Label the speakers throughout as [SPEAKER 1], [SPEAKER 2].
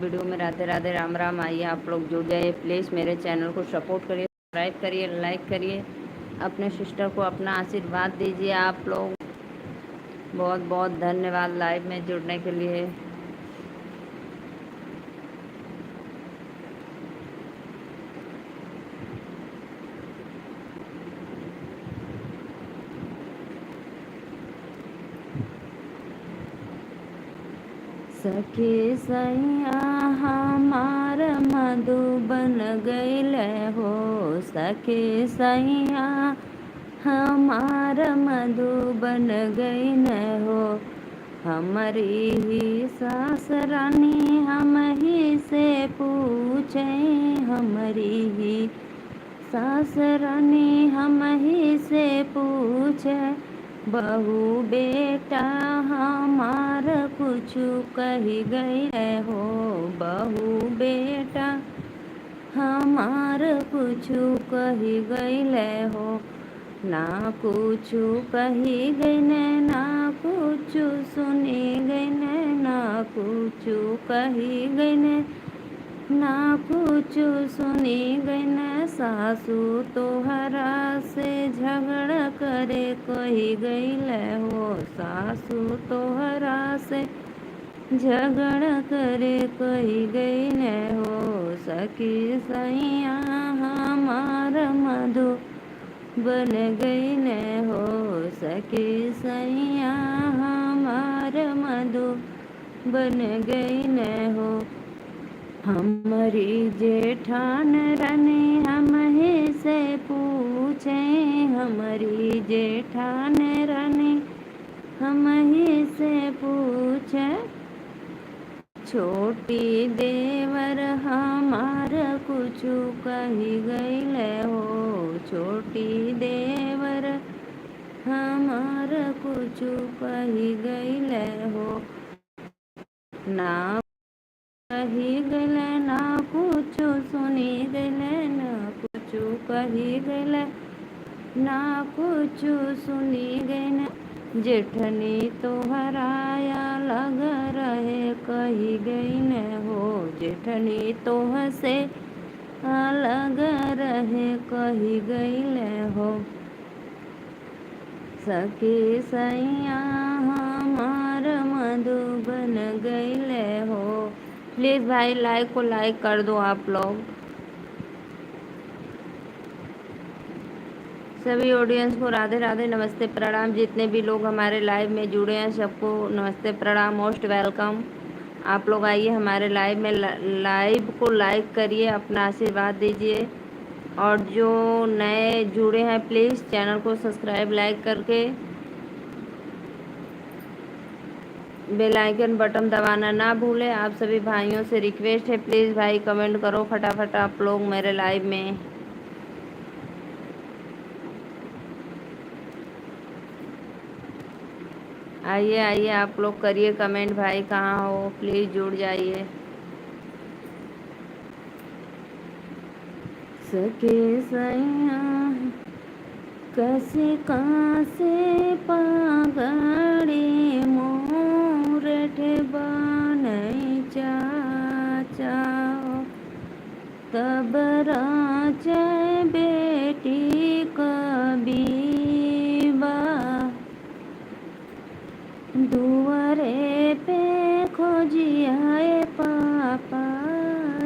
[SPEAKER 1] Video में राधे राधे राम राम। आइए आप लोग जुड़ जाइए, प्लीज़ मेरे चैनल को सपोर्ट करिए, सब्सक्राइब करिए, लाइक करिए, अपने सिस्टर को अपना आशीर्वाद दीजिए। आप लोग बहुत बहुत धन्यवाद लाइव में जुड़ने के लिए। सखी सैया हमार मधुबन गईल हो, सखी सैया हमार मधुबन गईल हो। हमारी ही सासरानी हम ही से पूछे, हमारी ही सासरानी हम ही से पूछे। बहू बेटा हमार कुछ कही गए हो, बहू बेटा हमार कुछ कही गए हो। ना कुछ कही गईने, ना कुछ सुनी गईने, ना कुछ कही गईने, ना कुछ सुनी गईने। सासू तोहरा से झगड़ा करे कही गईले हो, सासू तोहरा से झगड़ा करे कही गईले हो। सखी सैया हमार मधु बन गईले हो, सखी सैया हमार मधु बन गईले हो। हमारी जेठान रानी हम ही से पूछे, हमारी जेठान रानी हम ही से पूछे। छोटी देवर हमार कुछ कही गईले हो, छोटी देवर हमार कुछ कही गईले हो। ना कही गले, ना कुछ सुनी गले, ना कुछ कही गले, ना कुछ सुनी गए। जेठनी तोहराया लग रहे कही गई न हो, जेठनी तोह से अलग रहे कही गई न हो। सखी सैया हमार मधुबन गईले हो। प्लीज़ भाई लाइक को लाइक कर दो आप लोग। सभी ऑडियंस को राधे राधे, नमस्ते प्रणाम। जितने भी लोग हमारे लाइव में जुड़े हैं सबको नमस्ते प्रणाम, मोस्ट वेलकम। आप लोग आइए हमारे लाइव में, लाइव को लाइक करिए, अपना आशीर्वाद दीजिए। और जो नए जुड़े हैं प्लीज़ चैनल को सब्सक्राइब लाइक करके बेल आइकन बटन दबाना ना भूलें। आप सभी भाइयों से रिक्वेस्ट है, प्लीज़ भाई कमेंट करो फटाफट आप लोग मेरे लाइव में। आइए आइए आप लोग करिए कमेंट, भाई कहाँ हो, प्लीज़ जुड़ जाइए। सके सैया कैसे कासे पागड़ी मोरठ बनई चाचा। तब राज बेटी कबीबा, दुआरे पे खोजियाए पापा।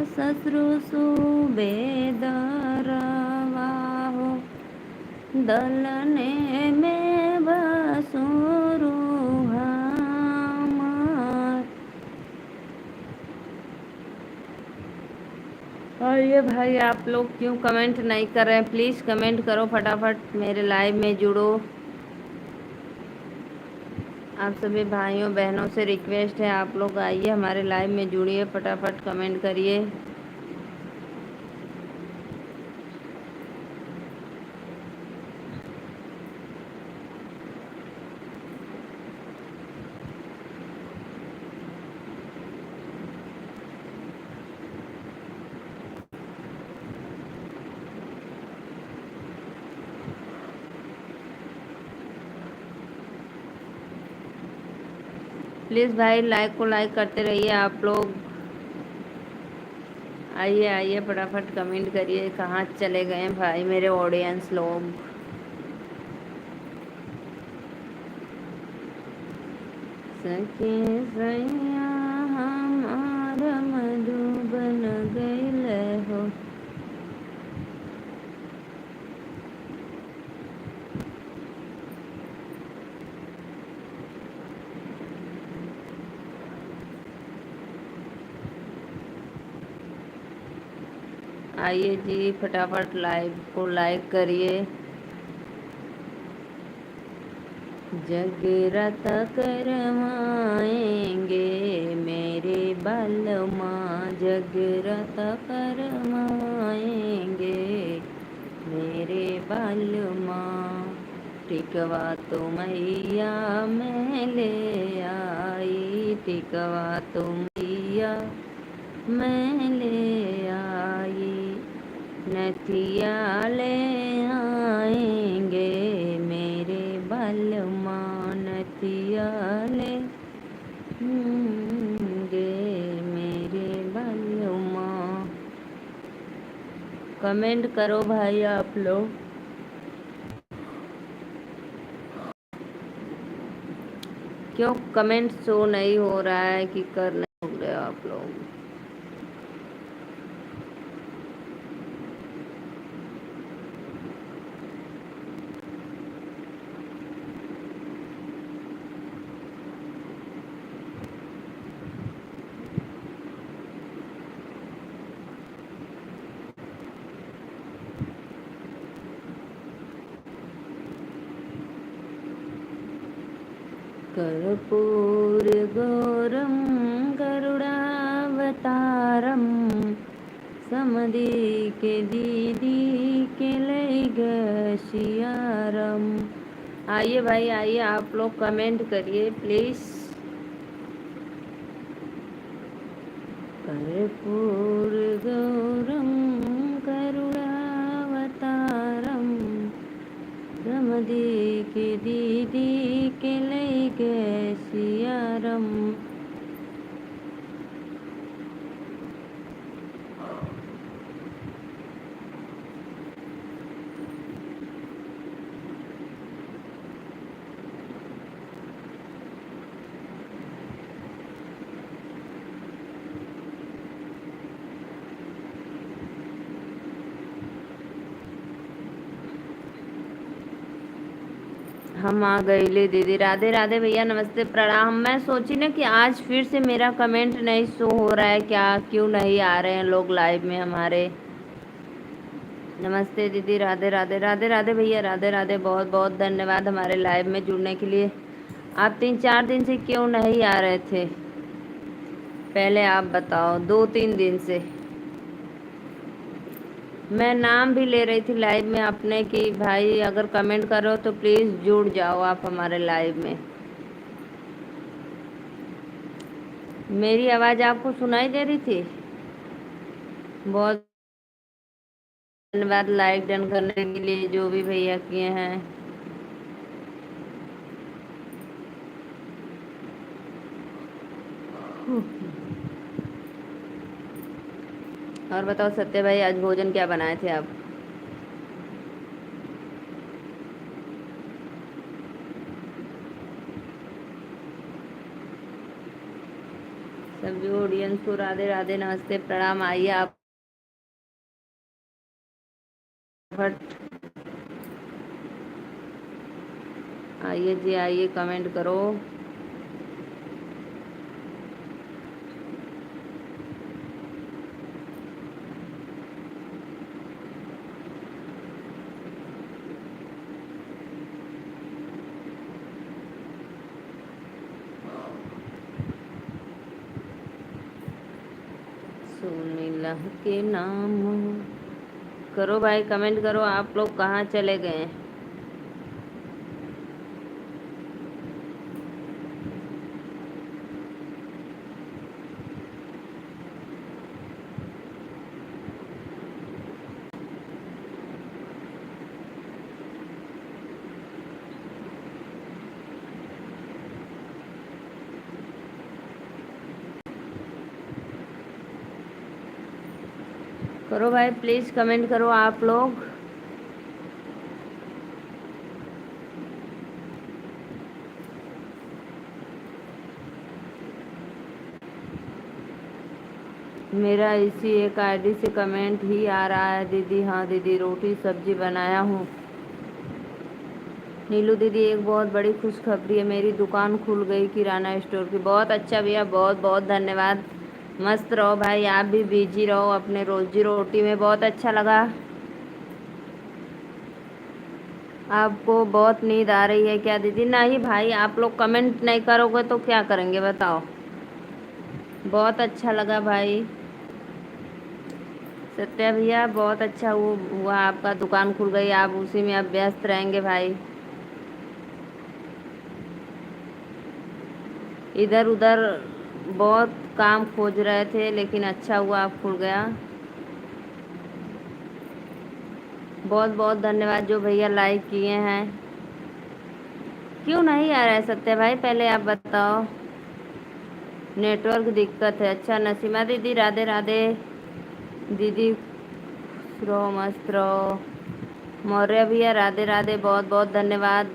[SPEAKER 1] ससुर सूबेदारवा हो, दलने में बसुरु हमार। और ये भाई आप लोग क्यों कमेंट नहीं कर रहे हैं, प्लीज़ कमेंट करो फटाफट, मेरे लाइव में जुड़ो। आप सभी भाइयों बहनों से रिक्वेस्ट है, आप लोग आइए हमारे लाइव में जुड़िए, फटाफट कमेंट करिए। प्लीज़ भाई लाइक को लाइक करते रहिए आप लोग। आइए आइए फटाफट कमेंट करिए। कहाँ चले गए भाई मेरे ऑडियंस लोग। सके सैया हमार मधुबन गइल हो। आइए जी फटाफट लाइव को लाइक करिए। जगराता करवाएंगे मेरे बालमा, जगराता करवाएंगे मेरे बालमा। टिकवा तो मैया मैं ले आई, टिकवा तो मैया मैं ले आई। नथिया ले आएंगे मेरे बालमा, नथिया ले आएंगे मेरे बालमा। कमेंट करो भाई आप लोग। क्यों कमेंट शो नहीं हो रहा है कि कर नहीं हो रहे आप लोग? कर्पूर गौरम गरुड़ावतारम, समधी के दीदी के लई सियारम। आइए भाई आइए, आप लोग कमेंट करिए प्लीज। कर्पूर गौरम करुणावतारम, समधी के दीदी के लई सियारम। हम आ गईले दीदी। राधे राधे भैया, नमस्ते प्रणाम। मैं सोची ना कि आज फिर से मेरा कमेंट नहीं शो हो रहा है क्या, क्यों नहीं आ रहे हैं लोग लाइव में हमारे। नमस्ते दीदी, राधे राधे। राधे राधे भैया, राधे राधे। बहुत बहुत धन्यवाद हमारे लाइव में जुड़ने के लिए। आप 3-4 दिन से क्यों नहीं आ रहे थे पहले आप बताओ? 2-3 दिन से मैं नाम भी ले रही थी लाइव में अपने कि भाई अगर कमेंट करो तो प्लीज़ जुड़ जाओ आप हमारे लाइव में। मेरी आवाज़ आपको सुनाई दे रही थी? बहुत धन्यवाद लाइक डन करने के लिए जो भी भैया किए हैं। और बताओ सत्य भाई, आज भोजन क्या बनाए थे आप? सभी ऑडियंस को राधे राधे, नमस्ते प्रणाम। आइए आप फट आइए जी, आइए कमेंट करो। सुनीला के नाम करो भाई, कमेंट करो। आप लोग कहाँ चले गए? करो भाई, प्लीज़ कमेंट करो आप लोग। मेरा इसी एक आईडी से कमेंट ही आ रहा है। दीदी, हाँ दीदी, रोटी सब्जी बनाया हूँ। नीलू दीदी, एक बहुत बड़ी खुशखबरी है, मेरी दुकान खुल गई किराना स्टोर की। बहुत अच्छा भैया, बहुत बहुत धन्यवाद। मस्त रहो भाई, आप भी बिजी रहो अपने रोजी रोटी में। बहुत अच्छा लगा। आपको बहुत नींद आ रही है क्या दीदी? नहीं भाई, आप लोग कमेंट नहीं करोगे तो क्या करेंगे बताओ। बहुत अच्छा लगा भाई। सत्या भैया, बहुत अच्छा हुआ आपका दुकान खुल गई, आप उसी में अब व्यस्त रहेंगे भाई। इधर उधर बहुत काम खोज रहे थे, लेकिन अच्छा हुआ आप खुल गया। बहुत बहुत धन्यवाद जो भैया लाइक किए हैं। क्यों नहीं आ रहा है सत्या भाई, पहले आप बताओ। नेटवर्क दिक्कत है। अच्छा, नसीमा दीदी राधे राधे। दीदी खुश रहो, मस्त रहो। मौर्य भैया राधे राधे, बहुत बहुत धन्यवाद।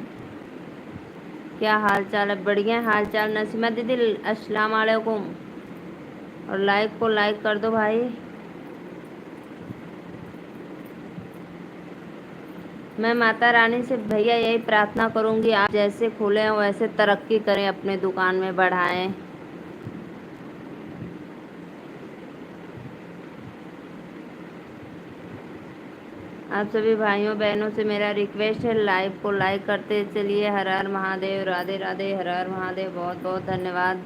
[SPEAKER 1] क्या हाल चाल है? बढ़िया हाल चाल। नसीमा दीदी अस्सलाम वालेकुम। और लाइक को लाइक कर दो भाई। मैं माता रानी से भैया यही प्रार्थना करूंगी, आप जैसे खोले हैं वैसे तरक्की करें, अपने दुकान में बढ़ाएं। आप सभी भाइयों बहनों से मेरा रिक्वेस्ट है, लाइव को लाइक करते चलिए। हर हर महादेव, राधे राधे, हर हर महादेव, बहुत बहुत धन्यवाद।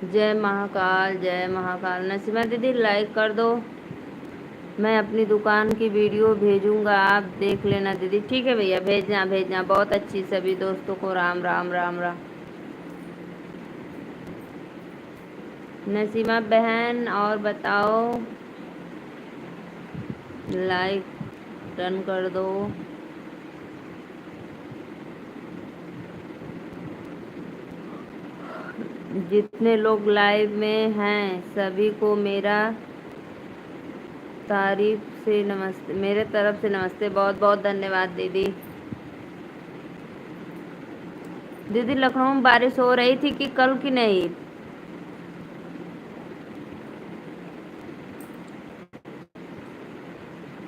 [SPEAKER 1] जय महाकाल, जय महाकाल। नसीमा दीदी लाइक कर दो। मैं अपनी दुकान की वीडियो भेजूंगा, आप देख लेना दीदी। ठीक है भैया, भेजना भेजना। बहुत अच्छी, सभी दोस्तों को राम राम राम राम। नसीमा बहन और बताओ, लाइक डन कर दो। जितने लोग लाइव में हैं सभी को मेरा तारीफ से नमस्ते, मेरे तरफ से नमस्ते। बहुत बहुत धन्यवाद दीदी। दीदी, लखनऊ में बारिश हो रही थी कि कल की नहीं?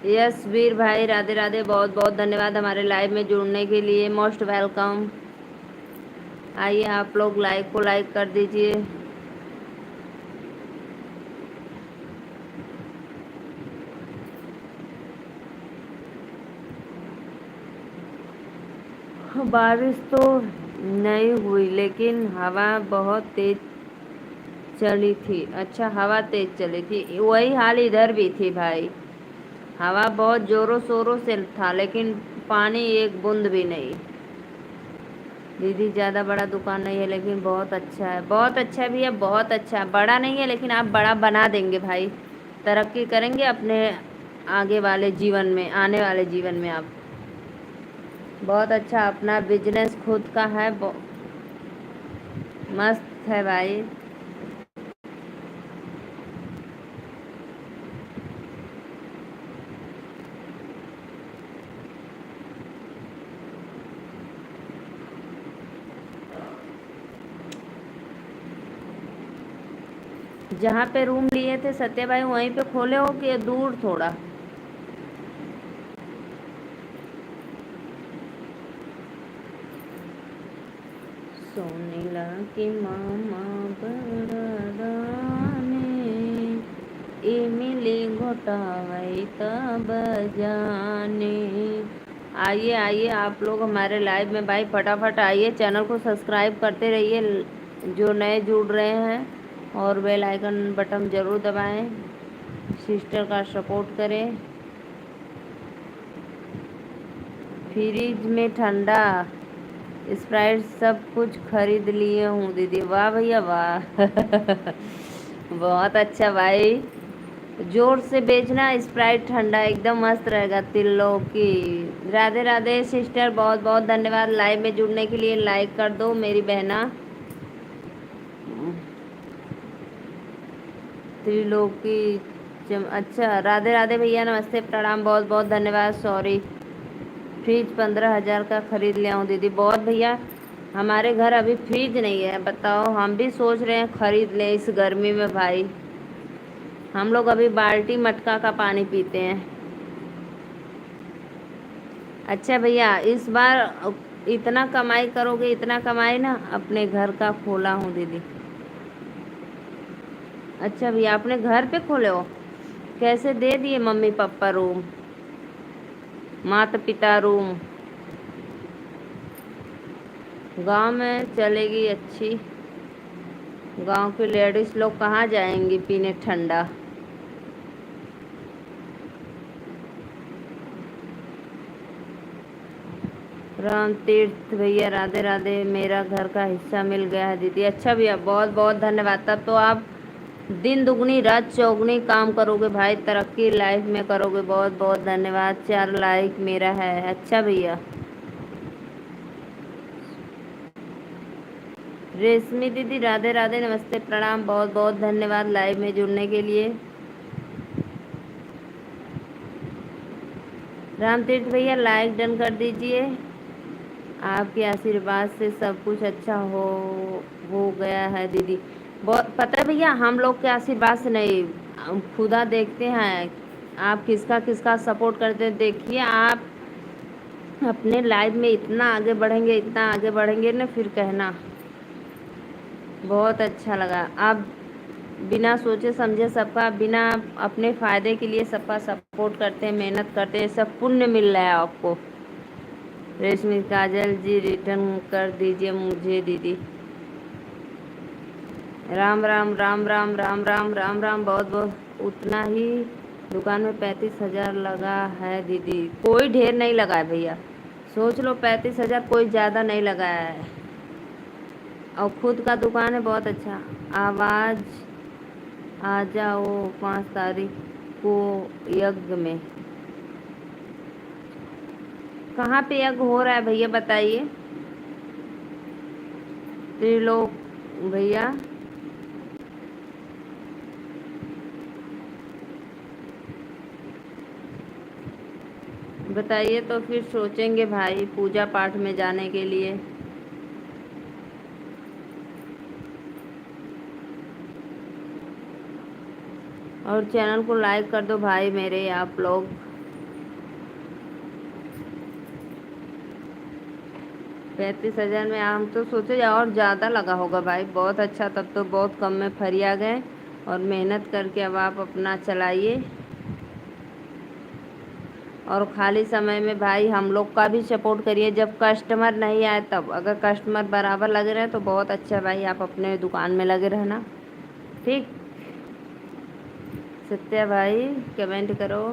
[SPEAKER 1] यस वीर भाई, राधे राधे, बहुत बहुत धन्यवाद हमारे लाइव में जुड़ने के लिए। Most welcome. आइए आप लोग लाइक को लाइक कर दीजिए। बारिश तो नहीं हुई, लेकिन हवा बहुत तेज चली थी। अच्छा, हवा तेज चली थी, वही हाल इधर भी थी भाई। हवा बहुत जोरों शोरों से था, लेकिन पानी एक बूंद भी नहीं। दीदी, ज़्यादा बड़ा दुकान नहीं है, लेकिन बहुत अच्छा है। बहुत अच्छा भी है, बहुत अच्छा। बड़ा नहीं है, लेकिन आप बड़ा बना देंगे भाई। तरक्की करेंगे अपने आगे वाले जीवन में, आने वाले जीवन में आप। बहुत अच्छा, अपना बिजनेस खुद का है। मस्त है भाई। जहाँ पे रूम लिए थे सत्या भाई, वहीं पे खोले हो कि दूर थोड़ा? सोनीला की मामा बरदाने, इमली घोटावई तब जाने। आइए आइए आप लोग हमारे लाइव में भाई, फटाफट आइए। चैनल को सब्सक्राइब करते रहिए जो नए जुड़ रहे हैं, और बेल आइकन बटन ज़रूर दबाएं। सिस्टर का सपोर्ट करें। फ्रिज में ठंडा स्प्राइट सब कुछ खरीद लिए हूँ दीदी। वाह भैया वाह। बहुत अच्छा भाई। जोर से बेचना, स्प्राइट ठंडा एकदम मस्त रहेगा। तिल्लो की राधे राधे सिस्टर, बहुत बहुत धन्यवाद लाइव में जुड़ने के लिए। लाइक कर दो मेरी बहना। त्रिलोकी अच्छा, राधे राधे भैया, नमस्ते प्रणाम, बहुत बहुत धन्यवाद। सॉरी, फ्रिज 15,000 का खरीद लिया हूँ दीदी। बहुत भैया, हमारे घर अभी फ्रिज नहीं है, बताओ। हम भी सोच रहे हैं खरीद लें इस गर्मी में भाई। हम लोग अभी बाल्टी मटका का पानी पीते हैं। अच्छा भैया, इस बार इतना कमाई करोगे, इतना कमाई ना, अपने घर का खोला हूँ दीदी। अच्छा भैया, अपने घर पे खोले हो? कैसे दे दिए मम्मी पापा रूम, माता पिता रूम? गांव में चलेगी अच्छी। गांव की लेडीज लोग कहाँ जाएंगी पीने ठंडा। राम तीर्थ भैया, राधे राधे, मेरा घर का हिस्सा मिल गया है दीदी। अच्छा भैया, बहुत बहुत धन्यवाद। तब तो आप दिन दुगनी रात चौगुनी काम करोगे भाई, तरक्की लाइफ में करोगे। बहुत बहुत धन्यवाद। 4 लाइक मेरा है। अच्छा भैया। रेशमी दीदी, राधे राधे, नमस्ते प्रणाम, बहुत बहुत धन्यवाद लाइव में जुड़ने के लिए। राम तीर्थ भैया, लाइक डन कर दीजिए। आपके आशीर्वाद से सब कुछ अच्छा हो गया है दीदी। बहुत पता है भैया, हम लोग के आशीर्वाद से नहीं, खुदा देखते हैं आप किसका किसका सपोर्ट करते हैं। देखिए आप अपने लाइफ में इतना आगे बढ़ेंगे, इतना आगे बढ़ेंगे ना, फिर कहना। बहुत अच्छा लगा। आप बिना सोचे समझे सबका, बिना अपने फ़ायदे के लिए सबका सपोर्ट करते हैं, मेहनत करते हैं, सब पुण्य मिल रहा है आपको। रेशमी काजल जी, रिटर्न कर दीजिए मुझे दीदी। राम राम राम राम राम राम राम राम, बहुत बहुत। उतना ही दुकान में 35,000 लगा है दीदी। कोई ढेर नहीं लगा है भैया, सोच लो 35,000 कोई ज़्यादा नहीं लगाया है। और खुद का दुकान है, बहुत अच्छा। आवाज़ आ जाओ 5 तारीख को यज्ञ में। कहाँ पे यज्ञ हो रहा है भैया बताइए। त्रिलोक भैया, बताइए तो फिर सोचेंगे भाई पूजा पाठ में जाने के लिए। और चैनल को लाइक कर दो भाई मेरे आप लोग। 35,000 में हम तो सोचे और ज़्यादा लगा होगा भाई। बहुत अच्छा, तब तो बहुत कम में फरिया गए। और मेहनत करके अब आप अपना चलाइए। और खाली समय में भाई हम लोग का भी सपोर्ट करिए, जब कस्टमर नहीं आए तब। अगर कस्टमर बराबर लगे रहे तो बहुत अच्छा भाई, आप अपने दुकान में लगे रहना, ठीक। सत्या भाई, कमेंट करो।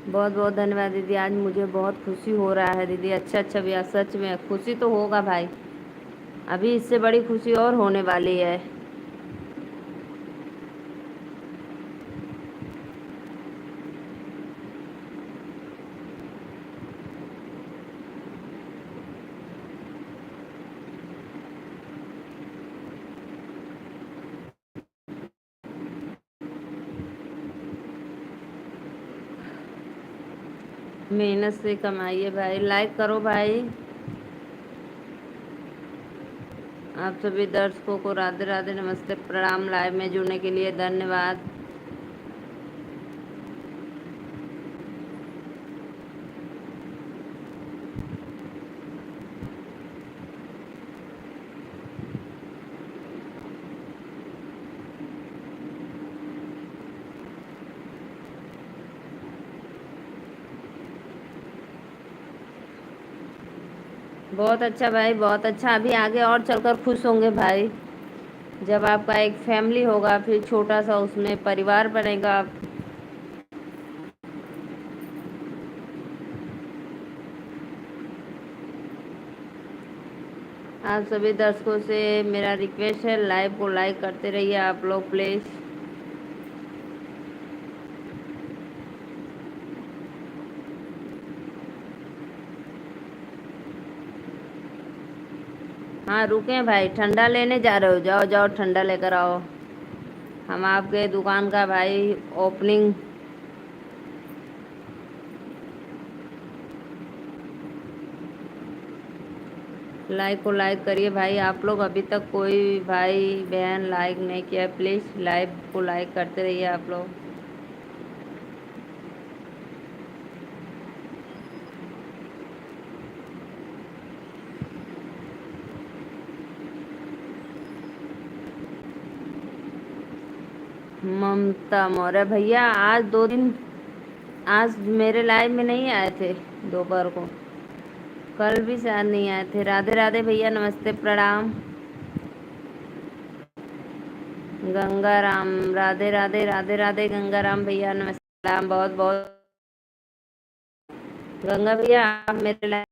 [SPEAKER 1] बहुत बहुत धन्यवाद दीदी, आज मुझे बहुत खुशी हो रहा है दीदी। अच्छा अच्छा भैया, सच में खुशी तो होगा भाई, अभी इससे बड़ी खुशी और होने वाली है। मेहनत से कमाइए भाई, लाइक करो भाई। आप सभी दर्शकों को राधे राधे, नमस्ते प्रणाम, लाइव में जुड़ने के लिए धन्यवाद। बहुत अच्छा भाई, बहुत अच्छा। अभी आगे और चलकर खुश होंगे भाई, जब आपका एक फैमिली होगा, फिर छोटा सा उसमें परिवार बनेगा। आप सभी दर्शकों से मेरा रिक्वेस्ट है, लाइव को लाइक करते रहिए आप लोग प्लीज़। हाँ रुके भाई, ठंडा लेने जा रहे हो? जाओ जाओ ठंडा लेकर आओ। हम आपके दुकान का भाई ओपनिंग। लाइक को लाइक करिए भाई आप लोग। अभी तक कोई भाई बहन लाइक नहीं किया, प्लीज़ लाइव को लाइक करते रहिए आप लोग। ममता मौर्य भैया आज 2 दिन, आज मेरे लाइव में नहीं आए थे दोपहर को, कल भी शायद नहीं आए थे। राधे राधे भैया, नमस्ते प्रणाम। गंगाराम, राधे राधे राधे राधे गंगाराम भैया, नमस्ते प्रणाम बहुत बहुत। गंगा भैया आप मेरे लाइव,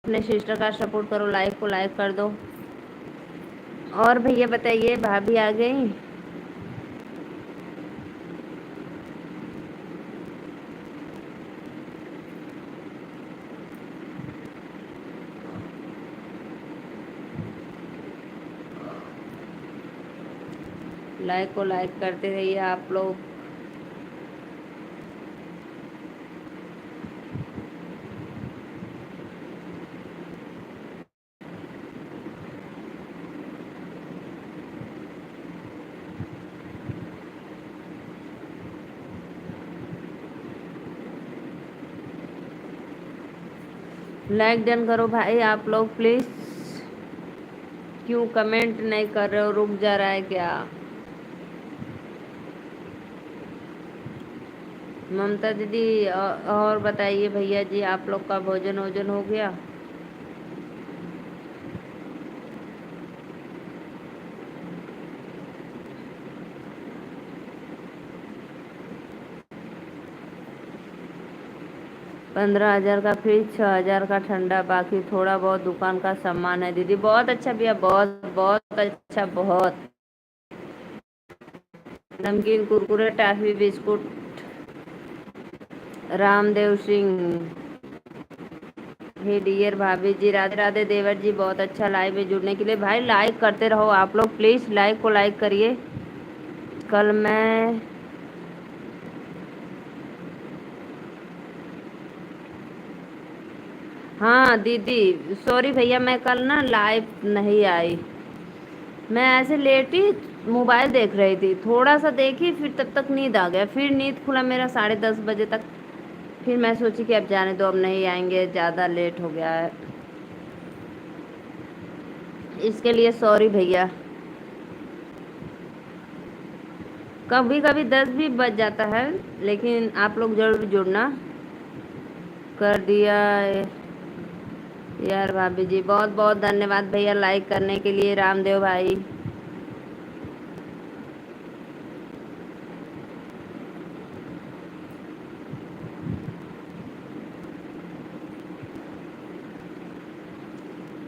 [SPEAKER 1] अपने सिस्टर का सपोर्ट करो, लाइव को लाइक कर दो। और भैया बताइए, भाभी आ गई? लाइक को लाइक करते रहिए आप लोग। लाइक डन करो भाई आप लोग प्लीज़। क्यों कमेंट नहीं कर रहे हो? रुक जा रहा है क्या? ममता दीदी और बताइए भैया जी, आप लोग का भोजन वोजन हो गया? पंद्रह 15,000 का फ्रिज, 6,000 का ठंडा, बाकी थोड़ा बहुत दुकान का सामान है दीदी। बहुत अच्छा भैया, बहुत बहुत अच्छा, बहुत। नमकीन, Kurkure, toffee, biscuit. Ramdev Singh, hey dear भाभी जी, राधे राधे देवर जी, बहुत अच्छा लाइव में जुड़ने के लिए भाई। लाइक करते रहो आप लोग प्लीज़, लाइक को लाइक करिए। कल मैं, हाँ दीदी सॉरी भैया, मैं कल ना लाइव नहीं आई। मैं ऐसे लेटी मोबाइल देख रही थी, थोड़ा सा देखी, फिर तब तक नींद आ गया। फिर नींद खुला मेरा 10:30 बजे तक। फिर मैं सोची कि अब जाने दो, अब नहीं आएंगे, ज़्यादा लेट हो गया है। इसके लिए सॉरी भैया। कभी कभी 10 भी बज जाता है, लेकिन आप लोग जरूर जुड़ना। कर दिया यार भाभी जी, बहुत बहुत धन्यवाद भैया लाइक करने के लिए, रामदेव भाई।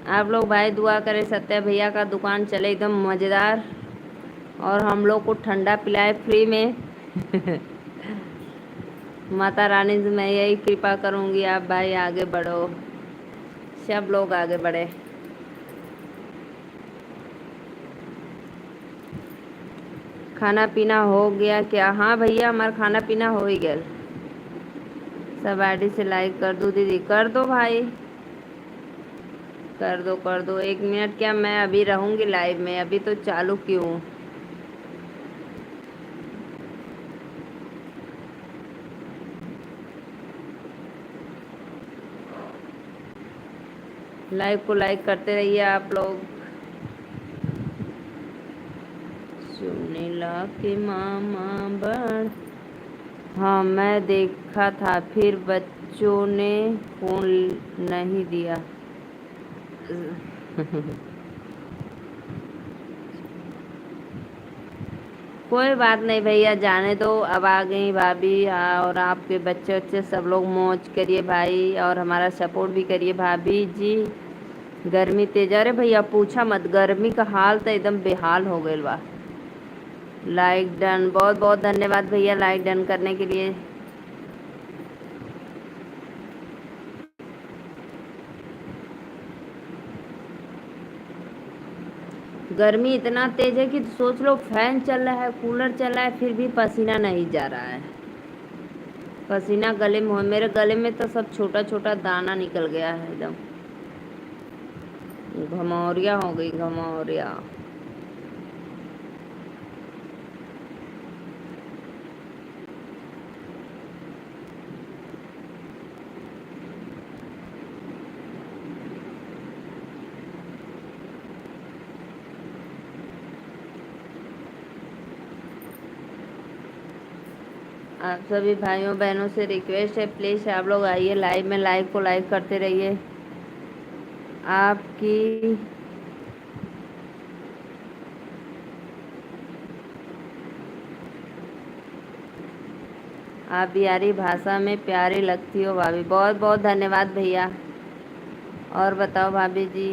[SPEAKER 1] आप लोग भाई दुआ करें, सत्या भैया का दुकान चले एकदम मज़ेदार, और हम लोग को ठंडा पिलाए फ्री में। माता रानी से मैं यही कृपा करूंगी, आप भाई आगे बढ़ो, सब लोग आगे बढ़े। खाना पीना हो गया क्या? हाँ भैया हमारा खाना पीना हो ही गया। सब आईडी से लाइक कर दो दीदी, कर दो भाई, कर दो कर दो। 1 मिनट क्या, मैं अभी रहूंगी लाइव में, अभी तो चालू की हूँ। लाइव को लाइक करते रहिए आप लोग। सुनीला के मामा बड़, हाँ मैं देखा था, फिर बच्चों ने फोन नहीं दिया। कोई बात नहीं भैया, जाने दो, अब आ गई भाभी। और आपके बच्चे बच्चे सब लोग मौज करिए भाई, और हमारा सपोर्ट भी करिए भाभी जी। गर्मी तेज, अरे भैया पूछा मत, गर्मी का हाल तो एकदम बेहाल हो गइल बा। लाइक डन, बहुत बहुत धन्यवाद भैया लाइक डन करने के लिए। गर्मी इतना तेज है कि सोच लो, फैन चल रहा है, कूलर चल रहा है, फिर भी पसीना नहीं जा रहा है। पसीना गले में हो, मेरे गले में तो सब छोटा छोटा दाना निकल गया है एकदम, घमौरिया हो गई, घमौरिया। आप सभी भाइयों बहनों से रिक्वेस्ट है, प्लीज़ आप लोग आइए लाइव में, लाइव को लाइक करते रहिए। आपकी आप बिहारी भाषा में प्यारी लगती हो भाभी, बहुत बहुत धन्यवाद भैया। और बताओ भाभी जी,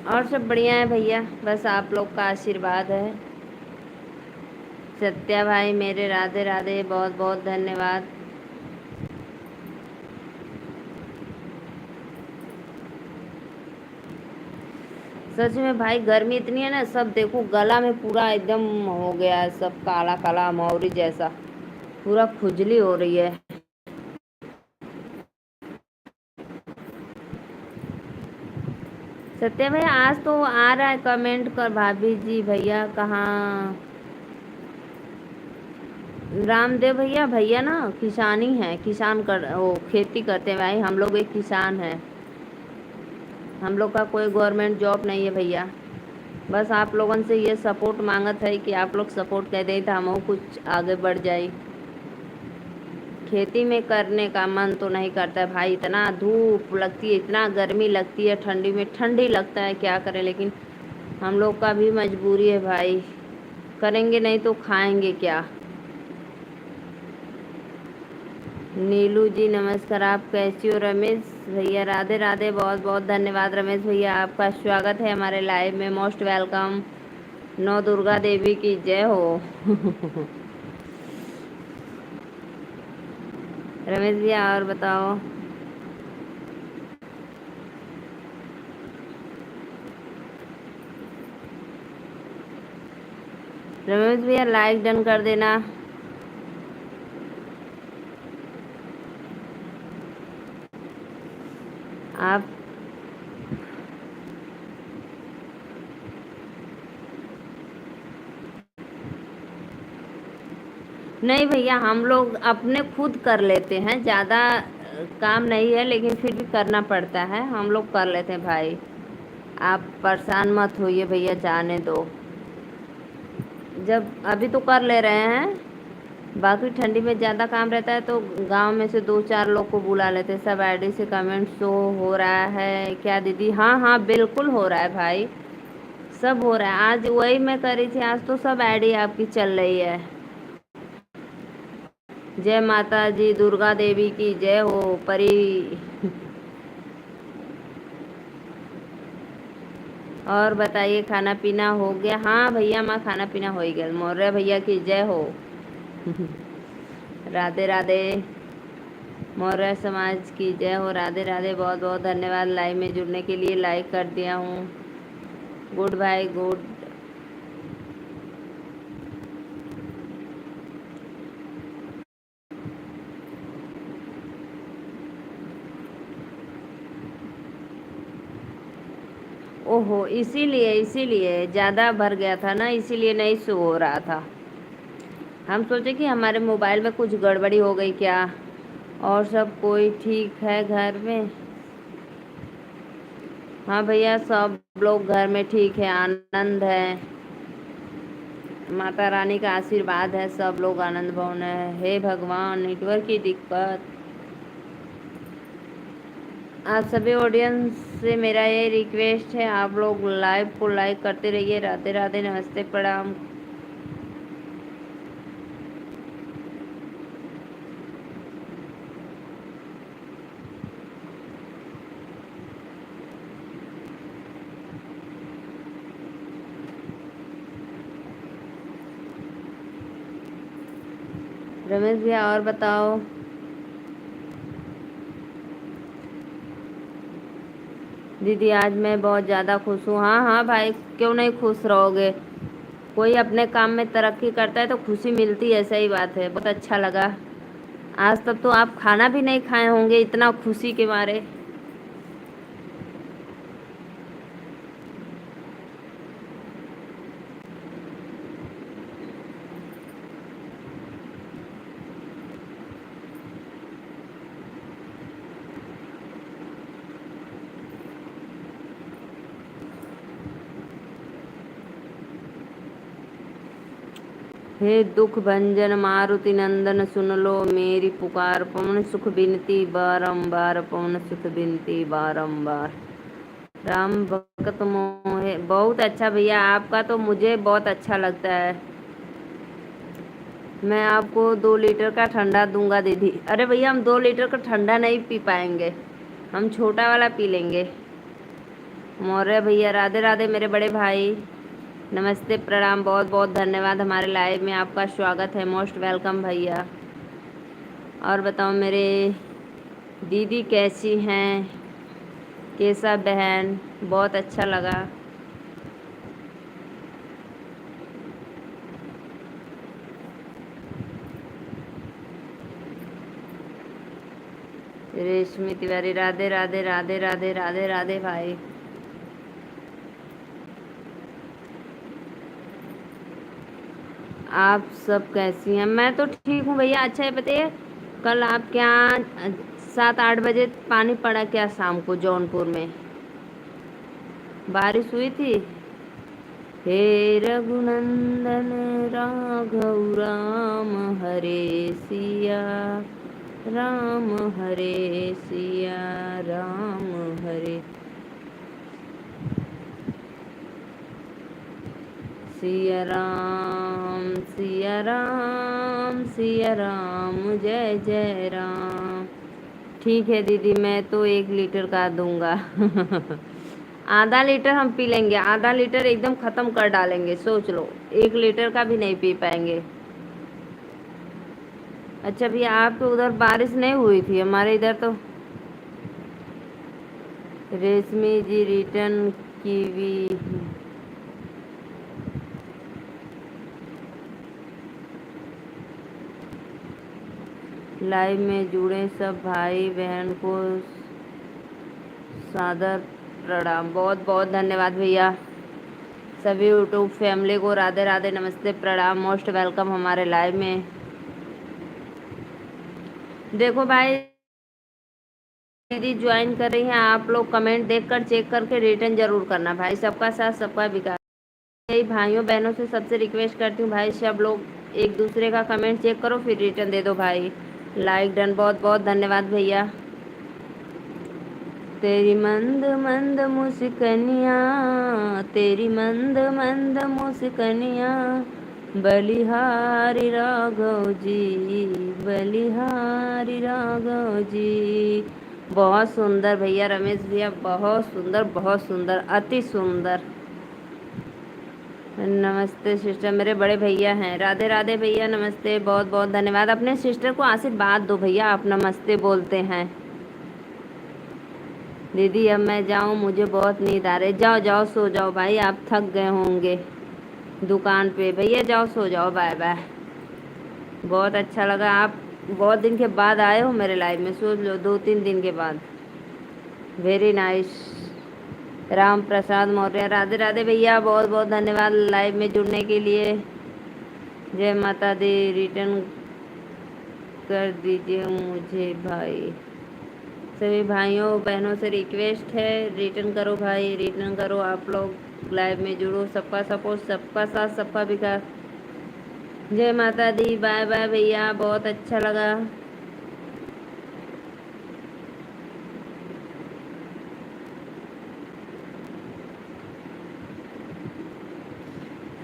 [SPEAKER 1] और सब बढ़िया है भैया, बस आप लोग का आशीर्वाद है। सत्या भाई मेरे राधे राधे, बहुत बहुत धन्यवाद। सच में भाई गर्मी इतनी है ना, सब देखो गला में पूरा एकदम हो गया है, सब काला काला मौरी जैसा, पूरा खुजली हो रही है। सत्या भाई आज तो आ रहा है, कमेंट कर भाभी जी, भैया कहाँ। रामदेव भैया, भैया ना किसानी है, किसान कर वो खेती करते हैं भाई, हम लोग एक किसान है, हम लोग का कोई गवर्नमेंट जॉब नहीं है भैया। बस आप लोगों से ये सपोर्ट मांगत है कि आप लोग सपोर्ट कर दें तो हम कुछ आगे बढ़ जाए। खेती में करने का मन तो नहीं करता है भाई, इतना धूप लगती है, इतना गर्मी लगती है, ठंडी में ठंडी लगता है, क्या करें, लेकिन हम लोग का भी मजबूरी है भाई, करेंगे नहीं तो खाएंगे क्या। नीलू जी नमस्कार, आप कैसी हो। रमेश भैया राधे राधे, बहुत बहुत धन्यवाद रमेश भैया, आपका स्वागत है हमारे लाइव में, मोस्ट वेलकम। नौ दुर्गा देवी की जय हो। रमेश भैया और बताओ। रमेश भैया लाइक डन कर देना। आप नहीं भैया, हम लोग अपने खुद कर लेते हैं, ज़्यादा काम नहीं है, लेकिन फिर भी करना पड़ता है, हम लोग कर लेते हैं भाई, आप परेशान मत होइए भैया, जाने दो। जब अभी तो कर ले रहे हैं, बाकी ठंडी में ज़्यादा काम रहता है तो गांव में से दो चार लोग को बुला लेते हैं। सब आईडी से कमेंट शो हो रहा है क्या दीदी? हाँ हाँ बिल्कुल हो रहा है भाई, सब हो रहा है। आज वही मैं करी थी, आज तो सब आईडी आपकी चल रही है। जय माता जी, दुर्गा देवी की जय हो। परी और बताइए, खाना पीना हो गया? हाँ भैया, माँ खाना पीना हो ही गया। मौर्य भैया की जय हो। राधे राधे, मौर्य समाज की जय हो। राधे राधे, बहुत बहुत धन्यवाद लाइव में जुड़ने के लिए, लाइक कर दिया हूँ। गुड भाई गुड। ओहो, इसीलिए इसीलिए ज़्यादा भर गया था ना, इसीलिए नहीं शो हो रहा था। हम सोचे कि हमारे मोबाइल में कुछ गड़बड़ी हो गई क्या। और सब कोई ठीक है घर में? हाँ भैया, सब लोग घर में ठीक है, आनंद है, माता रानी का आशीर्वाद है, सब लोग आनंद भवन है। हे भगवान, नेटवर्क की दिक्कत। आप सभी ऑडियंस से मेरा ये रिक्वेस्ट है, आप लोग लाइव को लाइक करते रहिए। राधे राधे, नमस्ते, प्रणाम। रमेश भैया और बताओ। दीदी आज मैं बहुत ज़्यादा खुश हूँ। हाँ हाँ भाई, क्यों नहीं खुश रहोगे। कोई अपने काम में तरक्की करता है तो खुशी मिलती है, सही बात है। बहुत अच्छा लगा। आज तक तो आप खाना भी नहीं खाए होंगे इतना खुशी के मारे। हे दुख भंजन मारुति नंदन, सुन लो मेरी पुकार, पवन सुख बिनती बारंबार, पवन सुख बिनती बारंबार। राम भक्त मोहे, बहुत अच्छा भैया, आपका तो मुझे बहुत अच्छा लगता है। मैं आपको 2 लीटर का ठंडा दूंगा दीदी। अरे भैया, हम 2 लीटर का ठंडा नहीं पी पाएंगे, हम छोटा वाला पी लेंगे। मौर्य भैया राधे राधे मेरे बड़े भाई, नमस्ते प्रणाम, बहुत बहुत धन्यवाद। हमारे लाइव में आपका स्वागत है, मोस्ट वेलकम भैया। और बताओ मेरे दीदी कैसी हैं, कैसा बहन, बहुत अच्छा लगा। रेशमी तिवारी राधे राधे राधे राधे राधे राधे भाई। आप सब कैसी हैं। मैं तो ठीक हूँ भैया। अच्छा है, बताइए कल आप क्या 7-8 बजे पानी पड़ा क्या शाम को जौनपुर में, बारिश हुई थी। हे रघुनंदन राघव राम हरे सिया राम हरे सिया राम हरे सिया राम सिया राम सिया राम, जय जय राम। ठीक है दीदी, मैं तो 1 लीटर का दूंगा। आधा लीटर हम पी लेंगे, आधा लीटर एकदम खत्म कर डालेंगे, सोच लो। 1 लीटर का भी नहीं पी पाएंगे। अच्छा भैया, आपके उधर बारिश नहीं हुई थी, हमारे इधर तो। रेशमी जी रिटर्न कीवी, लाइव में जुड़े सब भाई बहन को सादर प्रणाम, बहुत बहुत धन्यवाद भैया। सभी यूट्यूब फैमिली को राधे राधे नमस्ते प्रणाम, मोस्ट वेलकम हमारे लाइव में। देखो भाई, दीदी ज्वाइन कर रही हैं, आप लोग कमेंट देखकर चेक करके रिटर्न जरूर करना भाई। सबका साथ सबका विकास। यही भाइयों बहनों से सबसे रिक्वेस्ट करती हूँ भाई, सब लोग एक दूसरे का कमेंट चेक करो फिर रिटर्न दे दो भाई। लाइक डन, बहुत बहुत धन्यवाद भैया। तेरी मंद मंद मुस्कनिया, तेरी मंद मंद मुस्कनिया, बलिहारी राघव जी, बलिहारी राघव जी। बहुत सुंदर भैया, रमेश भैया बहुत सुंदर, बहुत सुंदर, अति सुंदर। नमस्ते सिस्टर, मेरे बड़े भैया हैं। राधे राधे भैया, नमस्ते, बहुत बहुत धन्यवाद। अपने सिस्टर को आशीर्वाद दो भैया, आप नमस्ते बोलते हैं। दीदी अब मैं जाऊं, मुझे बहुत नींद आ रही। जाओ जाओ सो जाओ भाई, आप थक गए होंगे दुकान पे। भैया जाओ सो जाओ, बाय बाय। बहुत अच्छा लगा, आप बहुत दिन के बाद आए हो मेरे लाइव में, सोच लो 2-3 दिन के बाद। Very nice. राम प्रसाद मौर्य राधे राधे भैया, बहुत बहुत धन्यवाद लाइव में जुड़ने के लिए। जय माता दी, रिटर्न कर दीजिए मुझे भाई। सभी भाइयों बहनों से रिक्वेस्ट है, रिटर्न करो भाई, रिटर्न करो। आप लोग लाइव में जुड़ो, सबका सपोर्ट, सबका साथ, सबका विकास। जय माता दी, बाय बाय भैया, बहुत अच्छा लगा।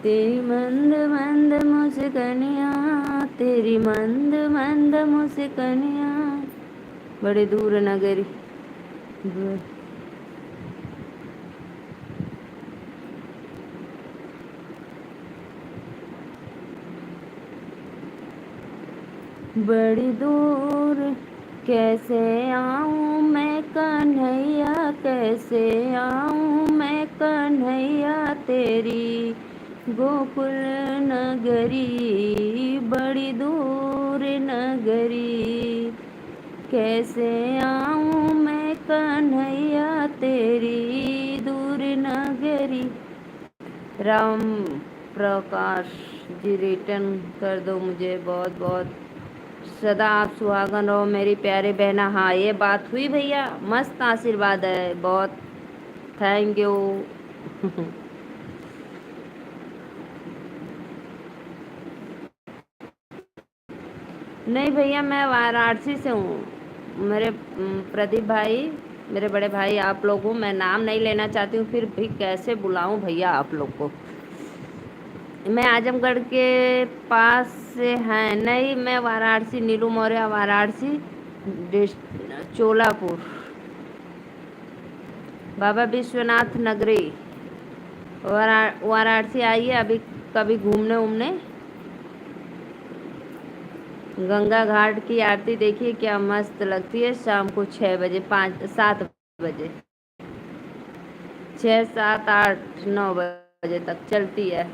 [SPEAKER 1] तेरी मंद मंद मुस्कनिया, तेरी मंद मंद मुस्कनिया, बड़े दूर नगरी। बड़ी दूर कैसे आऊँ मैं कन्हैया, कैसे आऊँ मैं कन्हैया तेरी गोकुल नगरी, बड़ी दूर नगरी। कैसे आऊँ मैं कन्हैया तेरी दूर नगरी। राम प्रकाश जी रिटर्न कर दो मुझे, बहुत बहुत सदा आप सुहागन रहो मेरी प्यारे बहना। हाँ ये बात हुई भैया, मस्त आशीर्वाद है, बहुत थैंक यू। नहीं भैया मैं वाराणसी से हूँ। मेरे प्रदीप भाई, मेरे बड़े भाई आप लोग हूँ। मैं नाम नहीं लेना चाहती हूँ, फिर भी कैसे बुलाऊँ भैया आप लोग को। मैं आजमगढ़ के पास से हैं। नहीं मैं वाराणसी, नीलू मौर्य, वाराणसी चोलापुर, बाबा विश्वनाथ नगरी, वाराणसी आइए अभी कभी घूमने उमने। गंगा घाट की आरती देखिए क्या मस्त लगती है शाम को 6 बजे, 5 7 बजे, 6 7 8 9 बजे तक चलती है।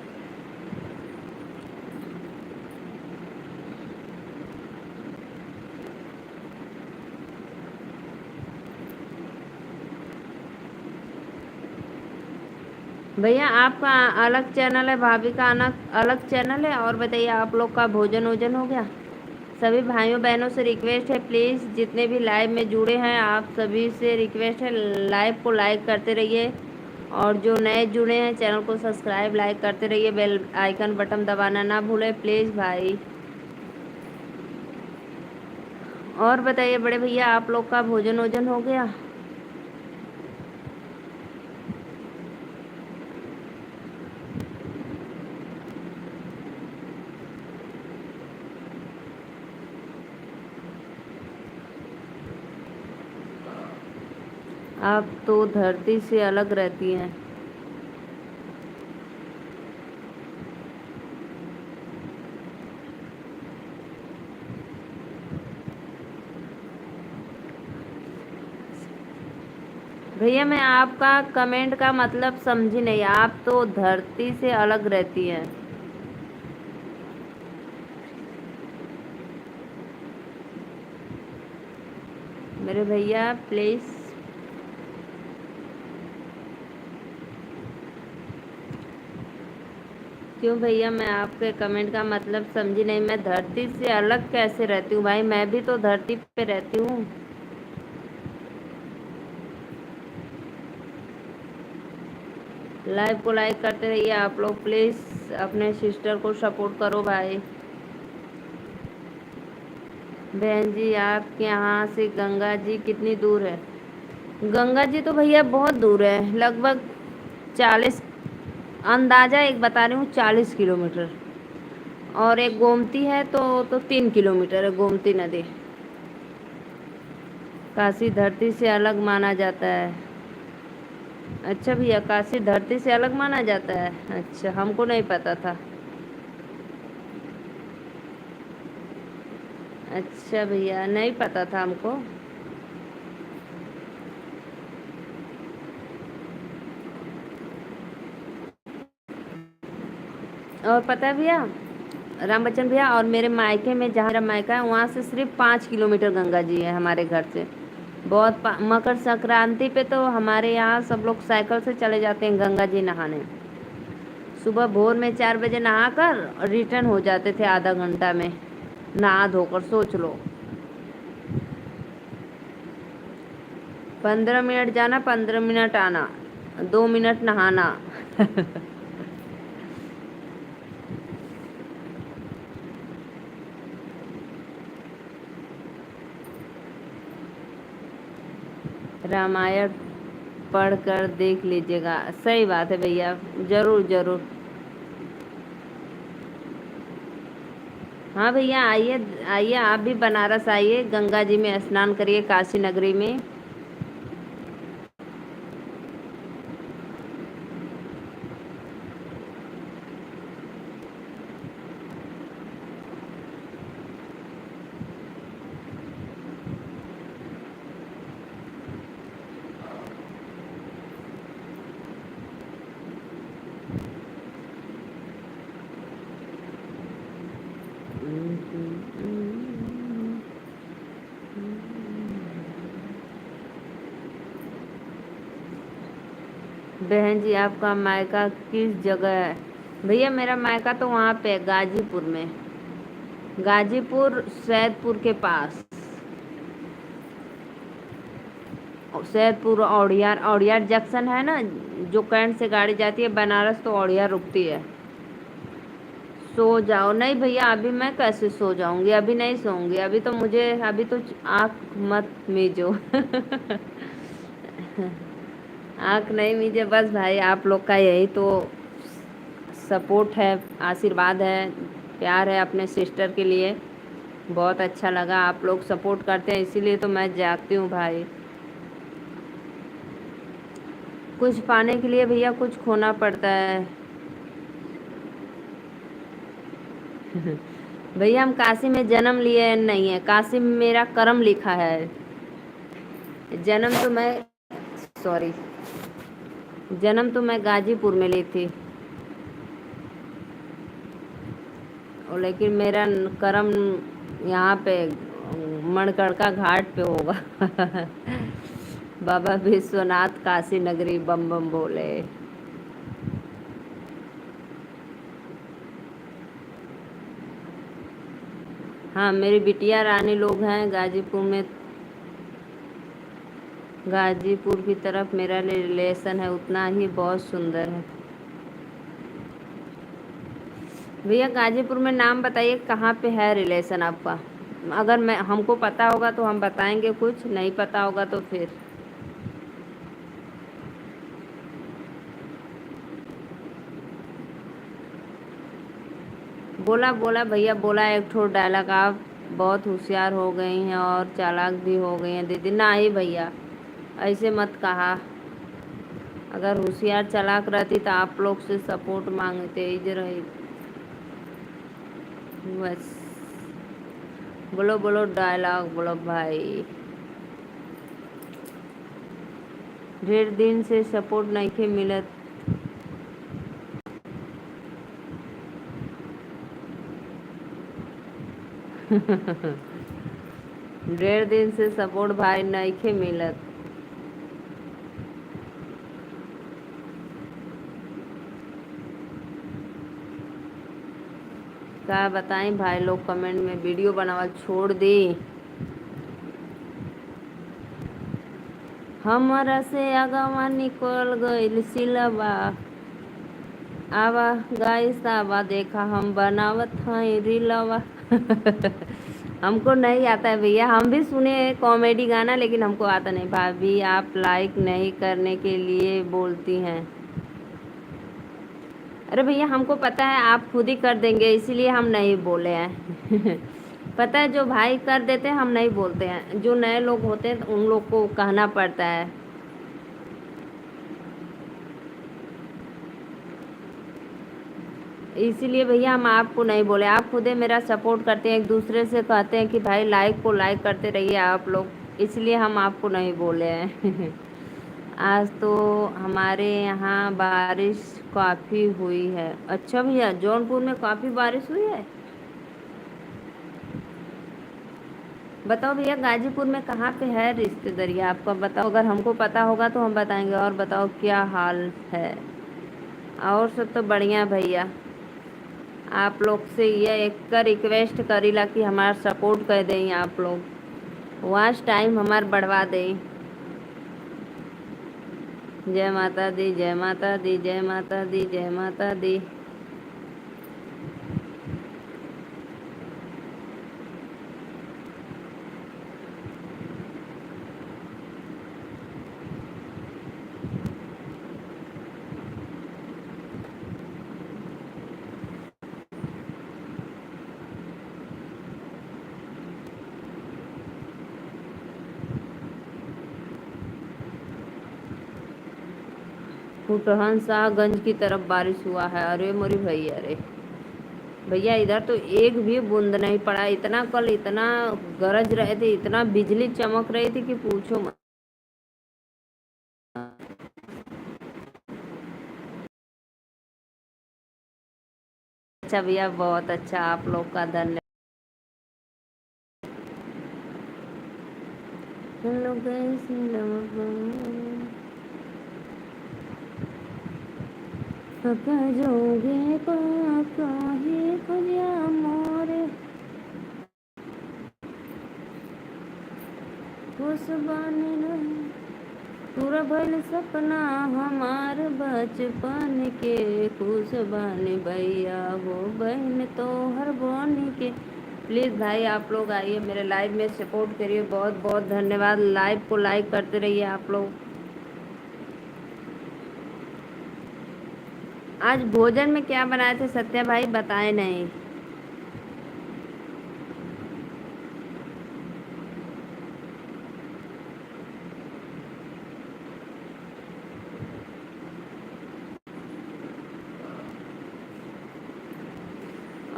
[SPEAKER 1] भैया आपका अलग चैनल है, भाभी का अलग चैनल है। और बताइए आप लोग का भोजन वोजन हो गया। सभी भाइयों बहनों से रिक्वेस्ट है, प्लीज़ जितने भी लाइव में जुड़े हैं आप सभी से रिक्वेस्ट है, लाइव को लाइक करते रहिए। और जो नए जुड़े हैं चैनल को सब्सक्राइब लाइक करते रहिए, बेल आइकन बटन दबाना ना भूलें प्लीज़ भाई। और बताइए बड़े भैया आप लोग का भोजन वोजन हो गया। आप तो धरती से अलग रहती हैं। भैया मैं आपका कमेंट का मतलब समझी नहीं, आप तो धरती से अलग रहती हैं। मेरे भैया प्लीज़। क्यों भैया मैं आपके कमेंट का मतलब समझी नहीं। मैं धरती से अलग कैसे रहती हूँ भाई, मैं भी तो धरती पे रहती हूँ। लाइव को लाइक करते रहिए आप लोग प्लीज़, अपने सिस्टर को सपोर्ट करो भाई। बहन जी आपके यहाँ से गंगा जी कितनी दूर है। गंगा जी तो भैया बहुत दूर है, लगभग 40, अंदाज़ा एक बता रही हूँ 40 किलोमीटर। और एक गोमती है तो 3 किलोमीटर है गोमती नदी। काशी धरती से अलग माना जाता है। अच्छा भैया काशी धरती से अलग माना जाता है, अच्छा हमको नहीं पता था। अच्छा भैया नहीं पता था हमको। और पता है भैया राम बच्चन भैया, और मेरे मायके में जहाँ मेरा मायका है वहाँ से सिर्फ 5 किलोमीटर गंगा जी है हमारे घर से। बहुत मकर संक्रांति पे तो हमारे यहाँ सब लोग साइकिल से चले जाते हैं गंगा जी नहाने। सुबह भोर में 4 बजे नहाकर रिटर्न हो जाते थे आधा घंटा में नहा धोकर, सोच लो। 15 मिनट जाना 15 मिनट आना, 2 मिनट नहाना। रामायण पढ़ कर देख लीजिएगा। सही बात है भैया, ज़रूर ज़रूर। हाँ भैया आइए आइए, आप भी बनारस आइए, गंगा जी में स्नान करिए काशी नगरी में। बहन जी आपका मायका किस जगह है? भैया मेरा मायका तो वहाँ पे है, गाजीपुर में। गाजीपुर सैदपुर के पास। सैदपुर औड़ियार, औड़ियार जंक्शन है ना, जो कैंट से गाड़ी जाती है बनारस तो औड़ियार रुकती है। सो जाओ? नहीं भैया अभी मैं कैसे सो जाऊंगी, अभी नहीं सोऊंगी, अभी तो मुझे अभी तो आँख मत मीजो। आँख नहीं मीजे बस भाई, आप लोग का यही तो सपोर्ट है, आशीर्वाद है, प्यार है अपने सिस्टर के लिए। बहुत अच्छा लगा, आप लोग सपोर्ट करते हैं इसीलिए तो मैं जागती हूँ भाई। कुछ पाने के लिए भैया कुछ खोना पड़ता है। भैया हम काशी में जन्म लिए नहीं है, काशी में मेरा कर्म लिखा है। जन्म तो मैं सॉरी जन्म तो मैं गाजीपुर में ली थी, और लेकिन मेरा कर्म यहाँ पे मणकड़का घाट पे होगा। बाबा विश्वनाथ काशी नगरी बम बम बोले। हाँ मेरी बिटिया रानी लोग हैं गाजीपुर में। गाजीपुर की तरफ मेरा रिलेशन है, उतना ही बहुत सुंदर है। भैया गाजीपुर में नाम बताइए कहाँ पे है रिलेशन आपका? अगर मैं हमको पता होगा तो हम बताएंगे, कुछ नहीं पता होगा तो फिर। बोला बोला भैया बोला एक ठो डायलॉग, आप बहुत होशियार हो गई हैं और चालाक भी हो गई हैं दीदी। ना ही भैया ऐसे मत कहा, अगर होशियार चालाक रहती तो आप लोग से सपोर्ट मांगते ही रही। बस बोलो बोलो डायलॉग बोलो भाई। ढेर दिन से सपोर्ट नहीं के मिलत। ढेर दिन से सपोर्ट भाई नहीं के मिलत। क्या बताएं भाई, लोग कमेंट में वीडियो बनावा छोड़ दी। हमरा से अगवा निकल गइल सिलवा, आवा गाइस आवा देखा हम बनावत हई रीलवा। हमको नहीं आता है भैया, हम भी सुने कॉमेडी गाना लेकिन हमको आता नहीं। भाभी आप लाइक नहीं करने के लिए बोलती हैं। अरे भैया हमको पता है आप खुद ही कर देंगे, इसीलिए हम नहीं बोले हैं। पता है जो भाई कर देते हैं हम नहीं बोलते हैं, जो नए लोग होते हैं तो उन लोग को कहना पड़ता है। इसीलिए भैया हम आपको नहीं बोले, आप खुद ही मेरा सपोर्ट करते हैं, एक दूसरे से कहते हैं कि भाई लाइक को लाइक करते रहिए आप लोग, इसलिए हम आपको नहीं बोले हैं। आज तो हमारे यहाँ बारिश काफ़ी हुई है। अच्छा भैया जौनपुर में काफ़ी बारिश हुई है? बताओ भैया गाजीपुर में कहाँ पे है रिश्तेदारी आपका? बताओ, अगर हमको पता होगा तो हम बताएंगे। और बताओ क्या हाल है? और सब तो बढ़िया भैया। आप लोग से ये एक का रिक्वेस्ट करीला कि हमारा सपोर्ट कर दें आप लोग, वॉच टाइम हमार बढ़वा दें। जय माता दी जय माता दी जय माता दी जय माता दी। फुटहन शाहगंज की तरफ बारिश हुआ है। अरे मोरी भैया, अरे भैया इधर तो एक भी बूंद नहीं पड़ा। इतना कल इतना गरज रहे थे, इतना बिजली चमक रही थी कि पूछो मत। अच्छा भैया बहुत अच्छा, आप लोग का धन्यवाद। जोगे कही खुजिया मोरे खुश बानी नहीं पूरा भइल सपना हमार बचपन के खुश बानी भैया हो बहन तो हर बोनी के। प्लीज़ भाई आप लोग आइए मेरे लाइव में सपोर्ट करिए। बहुत बहुत धन्यवाद। लाइव को लाइक करते रहिए आप लोग। आज भोजन में क्या बनाए थे सत्या भाई बताए नहीं।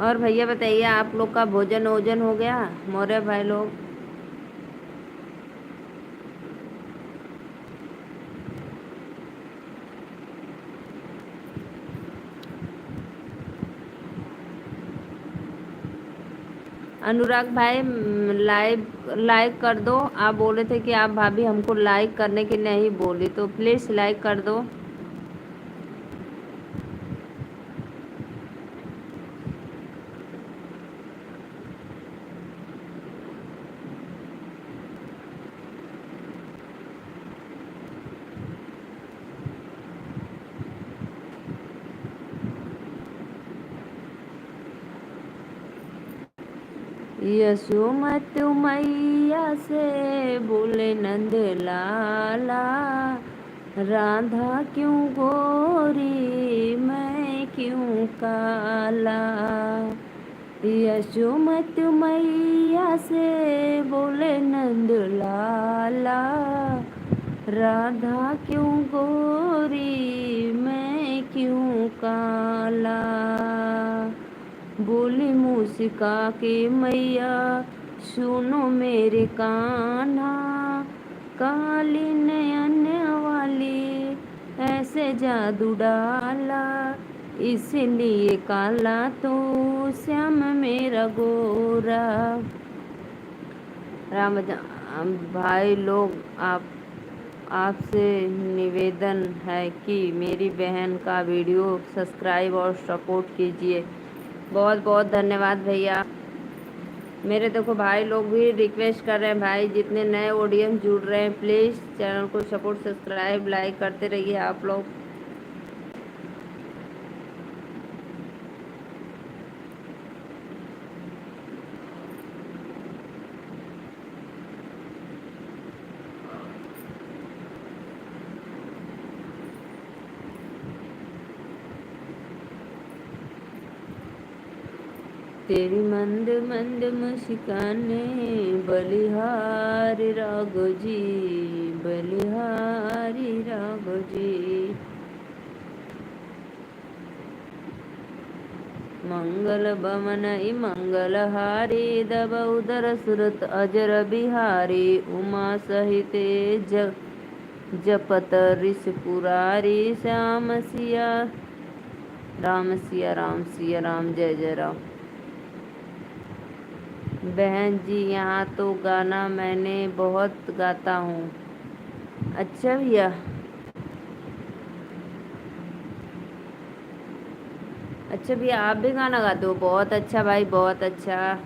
[SPEAKER 1] और भैया बताइए आप लोग का भोजन वोजन हो गया मौर्य भाई लोग। अनुराग भाई लाइव लाइक कर दो। आप बोले थे कि आप भाभी हमको लाइक करने की नहीं बोली तो प्लीज़ लाइक कर दो। यशोमत मैया से बोले नंद लाला राधा क्यों गोरी मैं क्यों काला। यशोमत मैया से बोले नंद लाला राधा क्यों गोरी मैं क्यों काला। बोली मूसिका के मैया सुनो मेरे कान्हा काली नयन वाली ऐसे जादू डाला इसलिए काला तो श्याम मेरा गोरा। राम भाई लोग आपसे निवेदन है कि मेरी बहन का वीडियो सब्सक्राइब और सपोर्ट कीजिए। बहुत बहुत धन्यवाद भैया। मेरे देखो भाई लोग भी रिक्वेस्ट कर रहे हैं भाई जितने नए ऑडियंस जुड़ रहे हैं प्लीज़ चैनल को सपोर्ट सब्सक्राइब लाइक करते रहिए आप लोग। तेरी मंद मंद मुस्काने बलिहारी राघो जी बलिहारी राघो जी। मंगल बमनई मंगलहारी दब उदर सुरत अजर बिहारी उमा सहिते जपत ऋष पुरारी श्याम सिया राम सिया राम सिया राम जय जय राम। बहन जी यहाँ तो गाना मैंने बहुत गाता हूँ। अच्छा भैया अच्छा भैया आप भी गाना गाते हो बहुत अच्छा भाई बहुत अच्छा।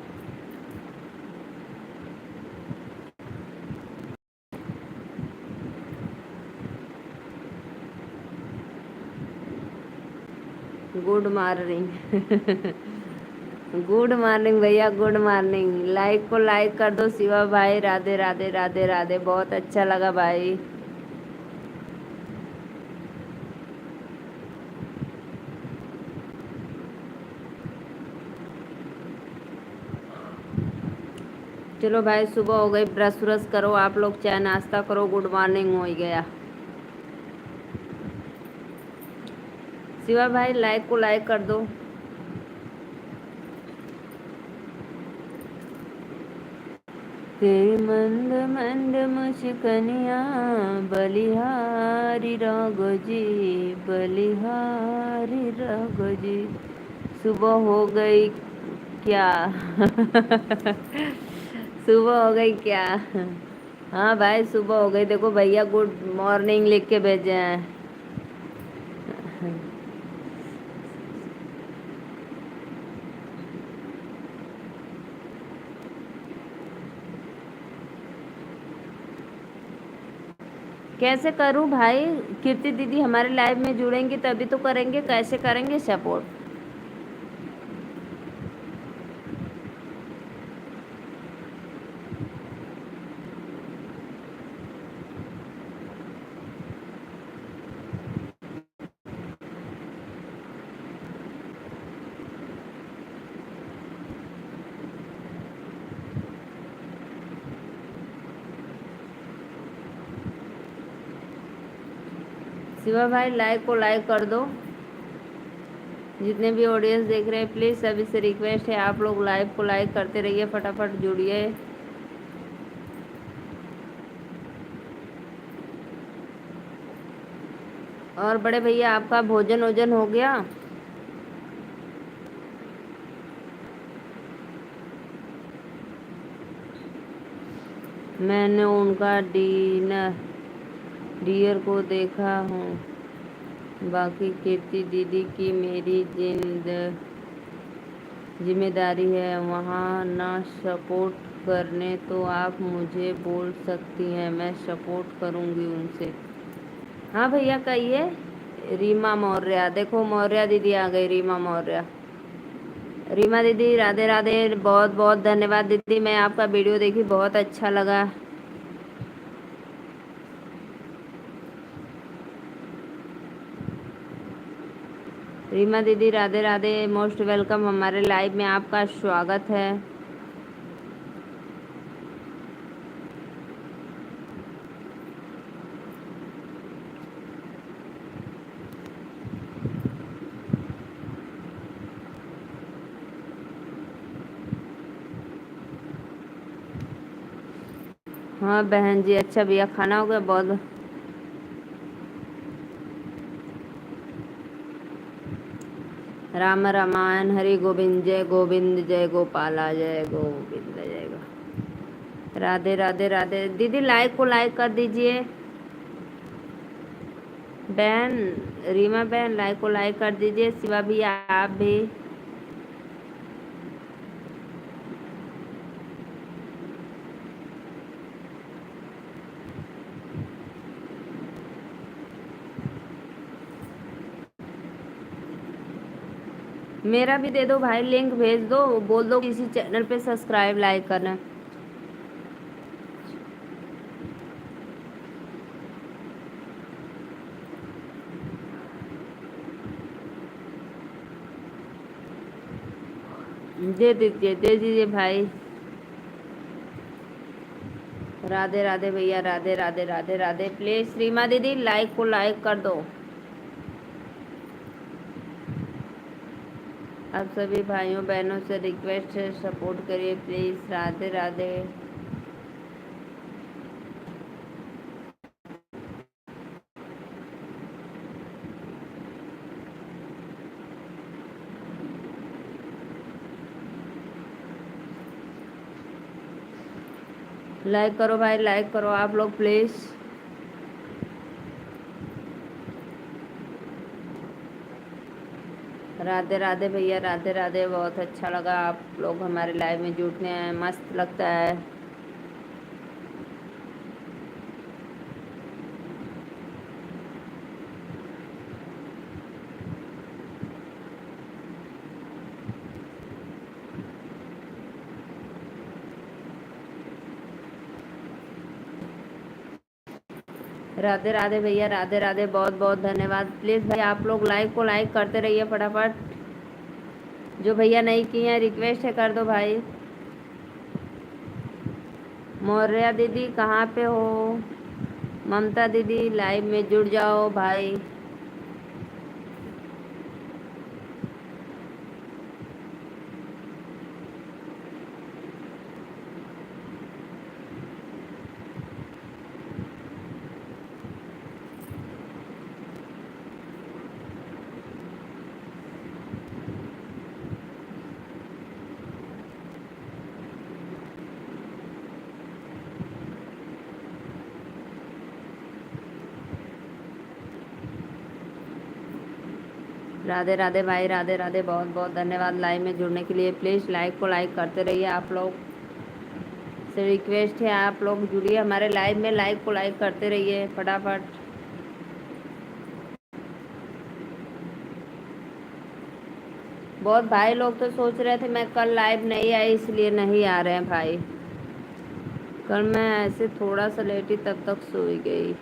[SPEAKER 1] गुड मॉर्निंग गुड मॉर्निंग भैया गुड मॉर्निंग। लाइक को लाइक कर दो शिवा भाई। राधे राधे राधे राधे। बहुत अच्छा लगा भाई। चलो भाई सुबह हो गई ब्रश व्रश करो आप लोग चाय नाश्ता करो। गुड मॉर्निंग हो ही गया। शिवा भाई लाइक को लाइक कर दो। तेरी मंद मंद मुस्कनिया बलिहारी राघो जी बलिहारी राघो जी। सुबह हो गई क्या सुबह हो गई क्या। हाँ भाई सुबह हो गई। देखो भैया गुड मॉर्निंग लिख के भेजे हैं। कैसे करूं भाई? कीर्ति दीदी हमारे लाइव में जुड़ेंगी तभी तो करेंगे, कैसे करेंगे सपोर्ट? शिवा भाई लाइक को लाइक कर दो। जितने भी ऑडियंस देख रहे हैं प्लीज़ सभी से रिक्वेस्ट है, आप लोग लाइव को लाइक करते रहिए, फटाफट जुड़िए। और बड़े भैया आपका भोजन वोजन हो गया? मैंने उनका डियर को देखा हूँ, बाकी कीर्ति दीदी की मेरी जिम्मेदारी है वहाँ ना सपोर्ट करने, तो आप मुझे बोल सकती हैं, मैं सपोर्ट करूँगी उनसे। हाँ भैया कहिए। रीमा मौर्य, देखो मौर्य दीदी आ गई, रीमा मौर्य। रीमा दीदी राधे राधे, बहुत बहुत धन्यवाद दीदी, मैं आपका वीडियो देखी, बहुत अच्छा लगा। रीमा दीदी राधे राधे, मोस्ट वेलकम, हमारे लाइव में आपका स्वागत है। हाँ बहन जी, अच्छा भैया खाना हो गया? बहुत राम रामायण हरि गोविंद जय गोपाला जय गोविंद जय गो। राधे राधे राधे दीदी, लाइक को लाइक कर दीजिए। बहन रीमा बहन लाइक को लाइक कर दीजिए, शिवा भी आप भी। मेरा भी दे दो भाई, लिंक भेज दो, बोल दो किसी चैनल पे सब्सक्राइब लाइक करना। दे दीजिए भाई। राधे राधे भैया, राधे राधे राधे राधे। प्लीज रीमा दीदी लाइक को लाइक कर दो। आप सभी भाइयों बहनों से रिक्वेस्ट है, सपोर्ट करिए प्लीज। राधे राधे। लाइक करो भाई, लाइक करो आप लोग प्लीज। राधे राधे भैया, राधे राधे, बहुत अच्छा लगा आप लोग हमारे लाइव में जुटने हैं, मस्त लगता है। राधे राधे भैया, राधे राधे, बहुत बहुत धन्यवाद। प्लीज़ भाई आप लोग लाइक को लाइक करते रहिए फटाफट। जो भैया नहीं किए हैं रिक्वेस्ट है कर दो भाई। मौर्या दीदी कहाँ पे हो? ममता दीदी लाइव में जुड़ जाओ भाई। राधे राधे भाई, राधे राधे, बहुत बहुत धन्यवाद लाइव में जुड़ने के लिए। प्लीज़ लाइक को लाइक करते रहिए आप लोग। आपसे रिक्वेस्ट है, आप लोग जुड़िए हमारे लाइव में, लाइक को लाइक करते रहिए फटाफट। बहुत भाई लोग तो सोच रहे थे मैं कल लाइव नहीं आई इसलिए नहीं आ रहे हैं भाई। कल मैं ऐसे थोड़ा सा लेटी तब तक सोई गई।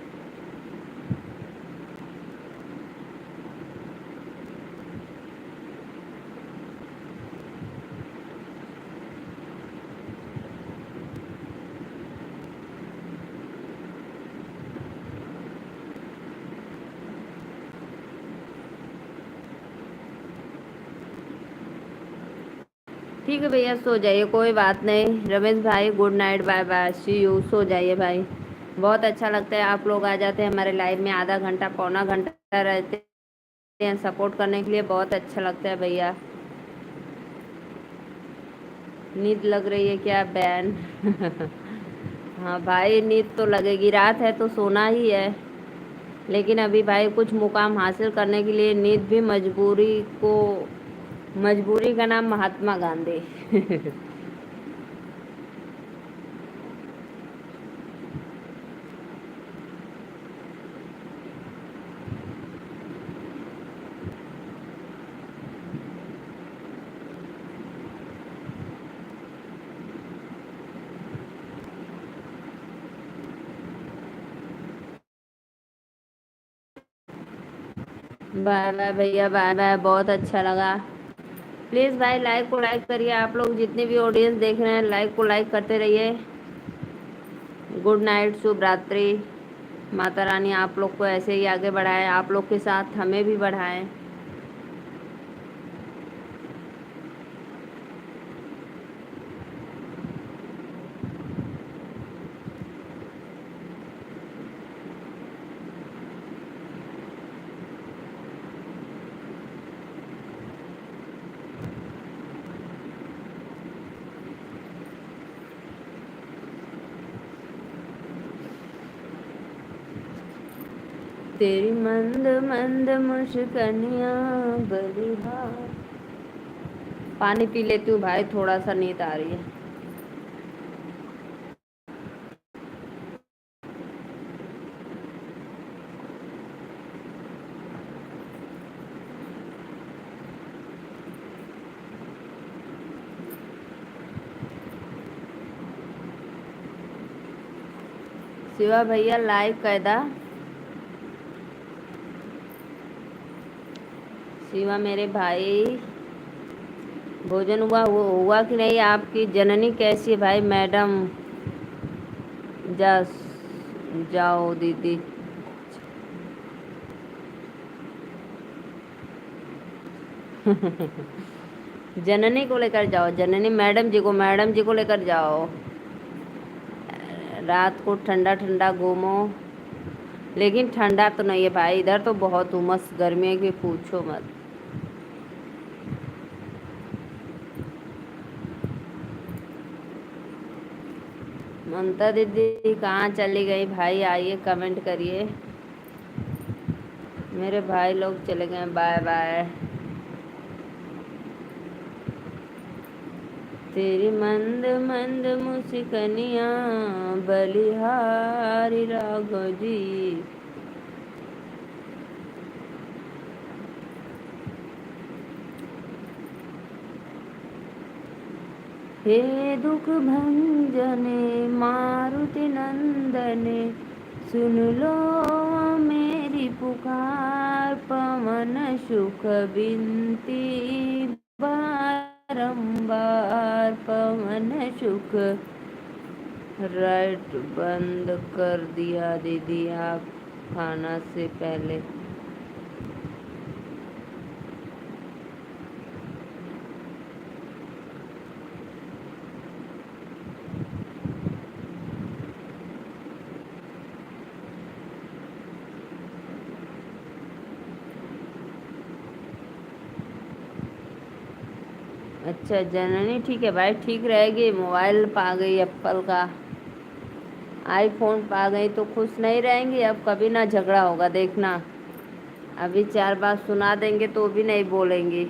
[SPEAKER 1] ठीक है भैया, सो जाइए, कोई बात नहीं। रमेश भाई good night, bye bye, see you, सो जाइए भाई। बहुत अच्छा लगता है आप लोग आ जाते हैं हमारे लाइव में, आधा घंटा पौना घंटा रहते हैं सपोर्ट करने के लिए, बहुत अच्छा लगता है भैया। नींद लग रही है क्या बैन? हाँ भाई, नींद तो लगेगी, रात है तो सोना ही है। लेकिन अभी भाई कुछ मुकाम हासिल करने के लिए नींद भी मजबूरी का नाम महात्मा गांधी। बाय बाय भैया, बाय बाय, बहुत अच्छा लगा। प्लीज़ भाई लाइक को लाइक करिए, आप लोग जितने भी ऑडियंस देख रहे हैं लाइक को लाइक करते रहिए। गुड नाइट, शुभ रात्रि। माता रानी आप लोग को ऐसे ही आगे बढ़ाए, आप लोग के साथ हमें भी बढ़ाएं। तेरी मंद मंद मुस्कनियाँ बलिहार। पानी पी लेती हूँ भाई, थोड़ा सा नींद आ रही है। शिवा भैया लाइक कैदा। शिवा मेरे भाई, भोजन हुआ कि नहीं? आपकी जननी कैसी है भाई? मैडम जा जाओ दीदी। जननी को लेकर जाओ, जननी मैडम जी को लेकर जाओ। रात को ठंडा ठंडा घूमो। लेकिन ठंडा तो नहीं है भाई, इधर तो बहुत उमस गर्मी है कि पूछो मत। ममता दीदी कहाँ चली गई भाई? आइए कमेंट करिए। मेरे भाई लोग चले गए, बाय बाय। तेरी मंद मंद मुस्कनियाँ बलिहारी राघव जी। हे दुख भंजने मारुति नंदने, सुन लो मेरी पुकार, पवन सुख बिनती बारंबार, पवन सुख। राइट बंद कर दिया दीदी आप खाना से पहले। अच्छा जननी ठीक है भाई, ठीक रहेगी। मोबाइल पा गई एप्पल का, आईफोन पा गई तो खुश नहीं रहेंगी। अब कभी ना झगड़ा होगा देखना। अभी चार बात सुना देंगे तो भी नहीं बोलेंगी।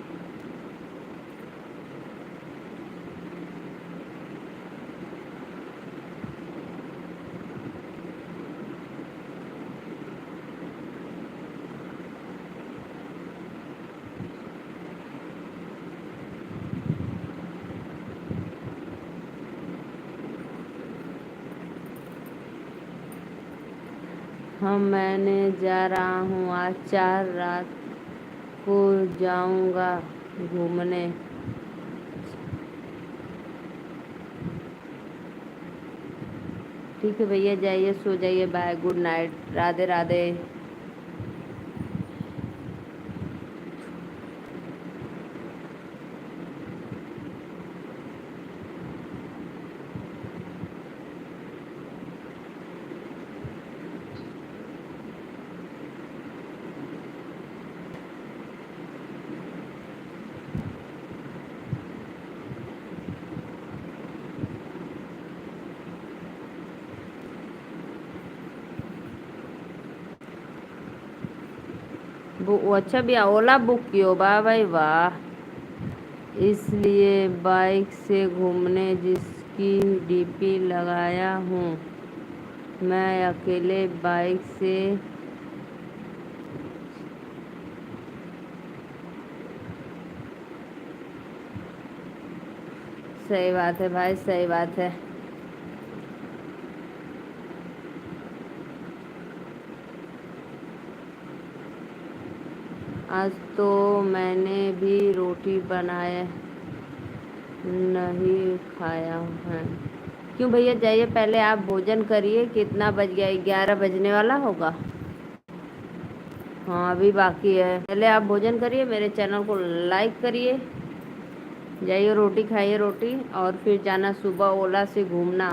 [SPEAKER 1] मैंने जा रहा हूँ आज 4 रात को जाऊँगा घूमने। ठीक है भैया, जाइए सो जाइए, bye, good night, Radhe Radhe. वो अच्छा भैया, ओला बुक कियो, वाह भाई वाह। इसलिए बाइक से घूमने जिसकी डीपी लगाया हूँ मैं अकेले बाइक से। सही बात है भाई, सही बात है। आज तो मैंने भी रोटी बनाए नहीं खाया है। क्यों भैया, जाइए पहले आप भोजन करिए। कितना बज गया, 11 बजने वाला होगा। हाँ अभी बाकी है, पहले आप भोजन करिए, मेरे चैनल को लाइक करिए, जाइए रोटी खाइए रोटी, और फिर जाना सुबह ओला से घूमना।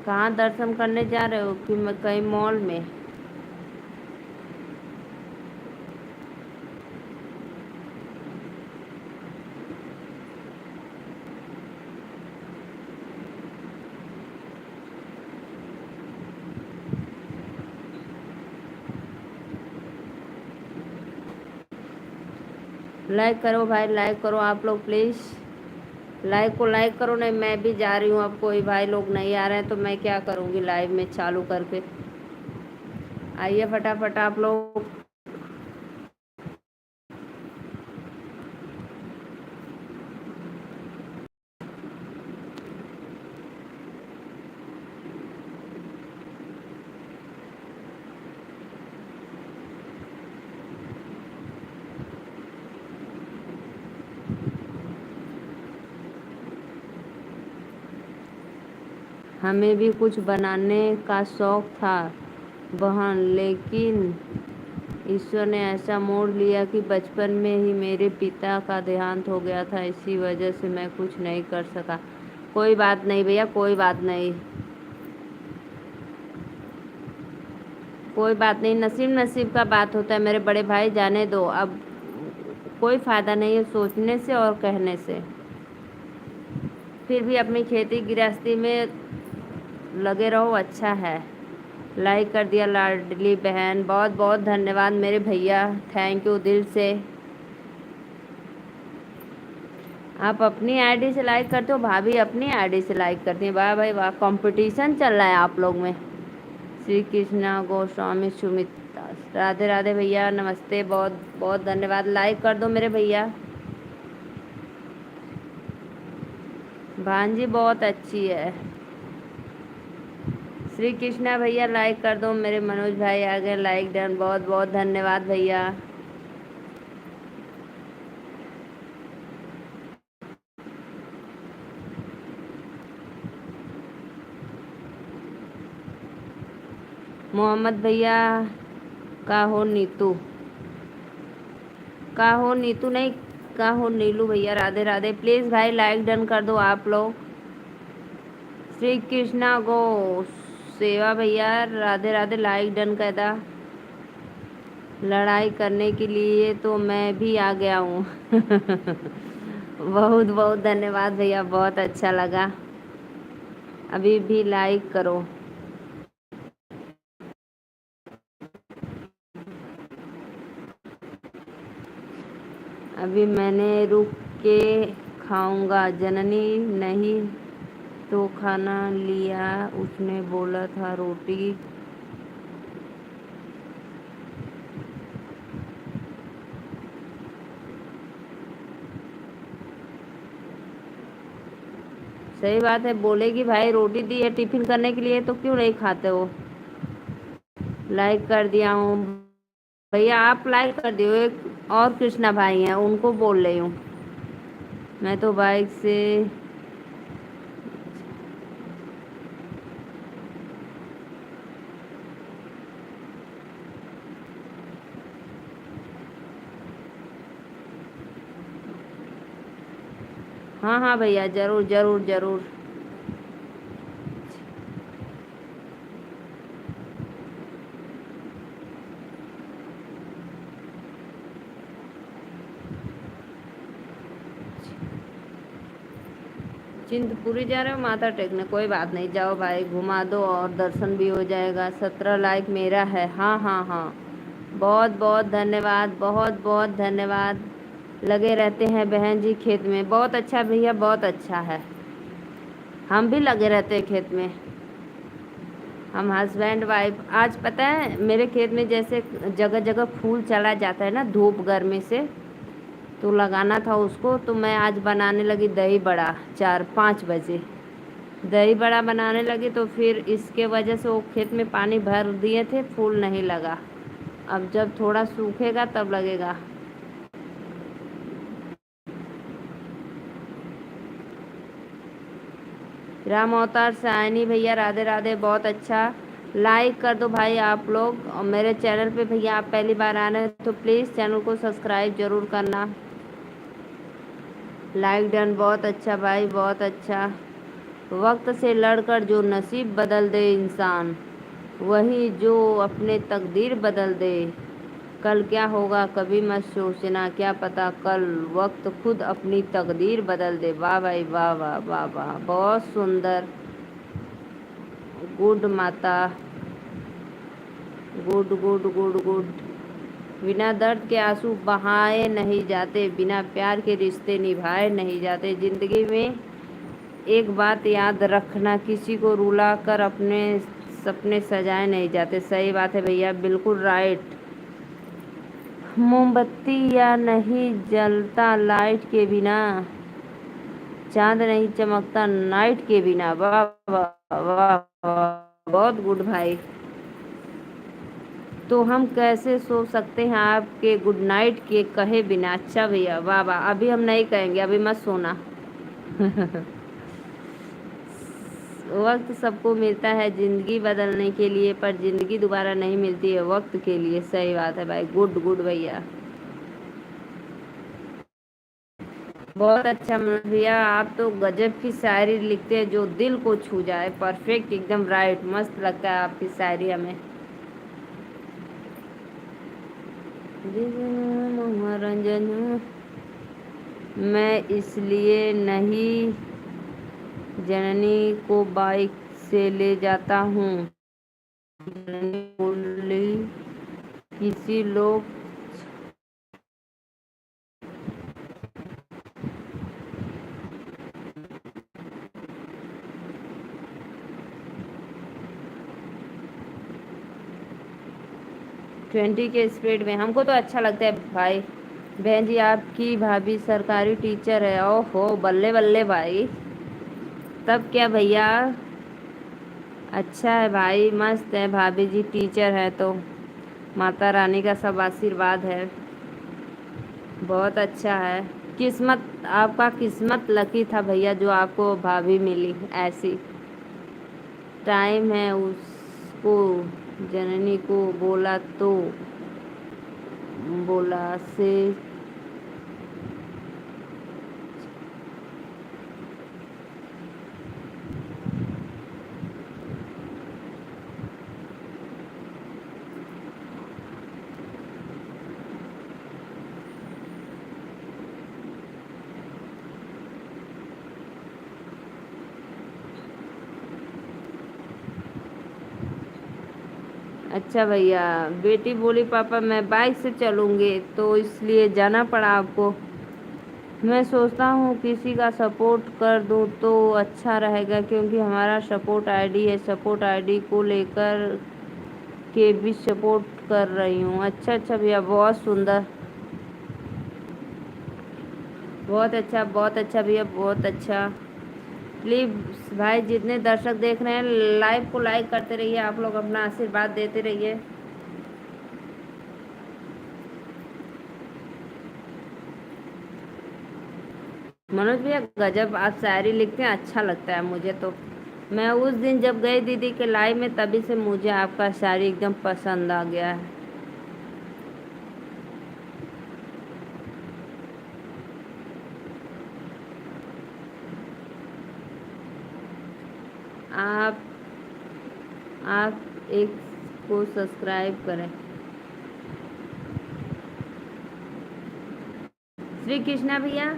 [SPEAKER 1] कहाँ दर्शन करने जा रहे हो, कि कहीं मॉल में? लाइक करो भाई, लाइक करो आप लोग प्लीज़, लाइक को लाइक करो। नहीं मैं भी जा रही हूँ, अब कोई भाई लोग नहीं आ रहे हैं तो मैं क्या करूँगी लाइव में चालू करके। आइए फटाफट आप लोग। हमें भी कुछ बनाने का शौक था बहन, लेकिन ईश्वर ने ऐसा मोड़ लिया कि बचपन में ही मेरे पिता का देहांत हो गया था, इसी वजह से मैं कुछ नहीं कर सका। कोई बात नहीं भैया, कोई बात नहीं, कोई बात नहीं, नसीब नसीब का बात होता है मेरे बड़े भाई, जाने दो अब। कोई फ़ायदा नहीं है सोचने से और कहने से। फिर भी अपनी खेती गृहस्थी में लगे रहो, अच्छा है। लाइक कर दिया लाडली बहन, बहुत बहुत धन्यवाद मेरे भैया, थैंक यू दिल से। आप अपनी आईडी से लाइक करते हो, भाभी अपनी आईडी से लाइक करती हैं, वाह भाई वाह, कंपटीशन चल रहा है आप लोग में। श्री कृष्णा गोस्वामी सुमित दास, राधे राधे भैया, नमस्ते, बहुत बहुत धन्यवाद। लाइक कर दो मेरे भैया। भांजी बहुत अच्छी है। श्री कृष्णा भैया लाइक कर दो, मेरे मनोज भाई आ गए, लाइक डन, बहुत बहुत धन्यवाद भैया। मोहम्मद भैया का हो नीतू, का हो नीतू नहीं, का हो नीलू भैया, राधे राधे। प्लीज़ भाई लाइक डन कर दो आप लोग। श्री कृष्णा गो सेवा भैया, राधे राधे, लाइक डन कर दा। लड़ाई करने के लिए तो मैं भी आ गया हूँ बहुत बहुत धन्यवाद भैया, बहुत अच्छा लगा। अभी भी लाइक करो। अभी मैंने रुक के खाऊंगा, जननी नहीं तो खाना लिया, उसने बोला था रोटी। सही बात है, बोलेगी भाई रोटी दी है टिफिन करने के लिए तो क्यों नहीं खाते हो। लाइक कर दिया हूँ भैया, आप लाइक कर दियो। एक और कृष्णा भाई हैं, उनको बोल रही हूँ। मैं तो बाइक से। हाँ हाँ भैया, जरूर जरूर जरूर। चिंतपूरी जा रहे हो माथा टेकने? कोई बात नहीं, जाओ भाई, घुमा दो और दर्शन भी हो जाएगा। 17 लाइक मेरा है। हाँ हाँ हाँ, बहुत बहुत धन्यवाद, बहुत बहुत धन्यवाद। लगे रहते हैं बहन जी खेत में, बहुत अच्छा भैया, बहुत अच्छा है। हम भी लगे रहते हैं खेत में। हम हस्बैंड वाइफ। आज पता है मेरे खेत में जैसे जगह जगह फूल चला जाता है ना धूप गर्मी से, तो लगाना था उसको, तो मैं आज बनाने लगी दही बड़ा 4-5 बजे। दही बड़ा बनाने लगी तो फिर इसके वजह से वो खेत में पानी भर दिए थे, फूल नहीं लगा। अब जब थोड़ा सूखेगा तब लगेगा। राम अवतार सायनी भैया, राधे राधे, बहुत अच्छा। लाइक कर दो भाई आप लोग, और मेरे चैनल पे भैया आप पहली बार आ रहे हैं तो प्लीज़ चैनल को सब्सक्राइब जरूर करना। लाइक डन, बहुत अच्छा भाई, बहुत अच्छा। वक्त से लड़कर जो नसीब बदल दे इंसान, वही जो अपने तकदीर बदल दे। कल क्या होगा कभी मत सोचना, क्या पता कल वक्त खुद अपनी तकदीर बदल दे। वाह भाई, वाह वाह वाह वाह, बहुत सुंदर। गुड माता, गुड गुड गुड गुड। बिना दर्द के आंसू बहाए नहीं जाते, बिना प्यार के रिश्ते निभाए नहीं जाते। जिंदगी में एक बात याद रखना, किसी को रुला कर अपने सपने सजाए नहीं जाते। सही बात है भैया, बिल्कुल राइट। मोमबत्ती या नहीं जलता लाइट के बिना, चांद नहीं चमकता नाइट के बिना। वाह वाह वाह वाह, बहुत गुड भाई। तो हम कैसे सो सकते हैं आपके गुड नाइट के कहे बिना? अच्छा भैया, वाह वाह, अभी हम नहीं कहेंगे, अभी मत सोना। वक्त सबको मिलता है जिंदगी बदलने के लिए, पर जिंदगी दोबारा नहीं मिलती है वक्त के लिए। सही बात है भाई, गुड गुड भैया, बहुत अच्छा। भैया आप तो गजब की शायरी लिखते हैं जो दिल को छू जाए। परफेक्ट, एकदम राइट, मस्त लगता है आपकी शायरी हमें। मनोरंजन, मैं इसलिए नहीं जननी को बाइक से ले जाता हूँ। जननी बोली किसी लोग 20 के स्पीड में। हमको तो अच्छा लगता है भाई। बहन जी आपकी भाभी सरकारी टीचर है? ओहो, बल्ले बल्ले भाई, तब क्या भैया। अच्छा है भाई, मस्त है, भाभी जी टीचर है तो माता रानी का सब आशीर्वाद है। बहुत अच्छा है। किस्मत, आपका किस्मत लकी था भैया जो आपको भाभी मिली ऐसी। टाइम है उसको, जननी को बोला तो बोला से। अच्छा भैया, बेटी बोली पापा मैं बाइक से चलूँगी, तो इसलिए जाना पड़ा आपको। मैं सोचता हूँ किसी का सपोर्ट कर दूँ तो अच्छा रहेगा, क्योंकि हमारा सपोर्ट आईडी है। सपोर्ट आईडी को लेकर के भी सपोर्ट कर रही हूँ। अच्छा अच्छा भैया, बहुत सुंदर, बहुत अच्छा, बहुत अच्छा भैया, बहुत अच्छा। प्लीज़ भाई, जितने दर्शक देख रहे हैं लाइव को लाइक करते रहिए, आप लोग अपना आशीर्वाद देते रहिए। मनोज भैया गजब आप शायरी लिखते हैं, अच्छा लगता है मुझे तो। मैं उस दिन जब गई दीदी के लाइव में, तभी से मुझे आपका शायरी एकदम पसंद आ गया है। आप आप एक को सब्सक्राइब करें। श्री कृष्णा भैया,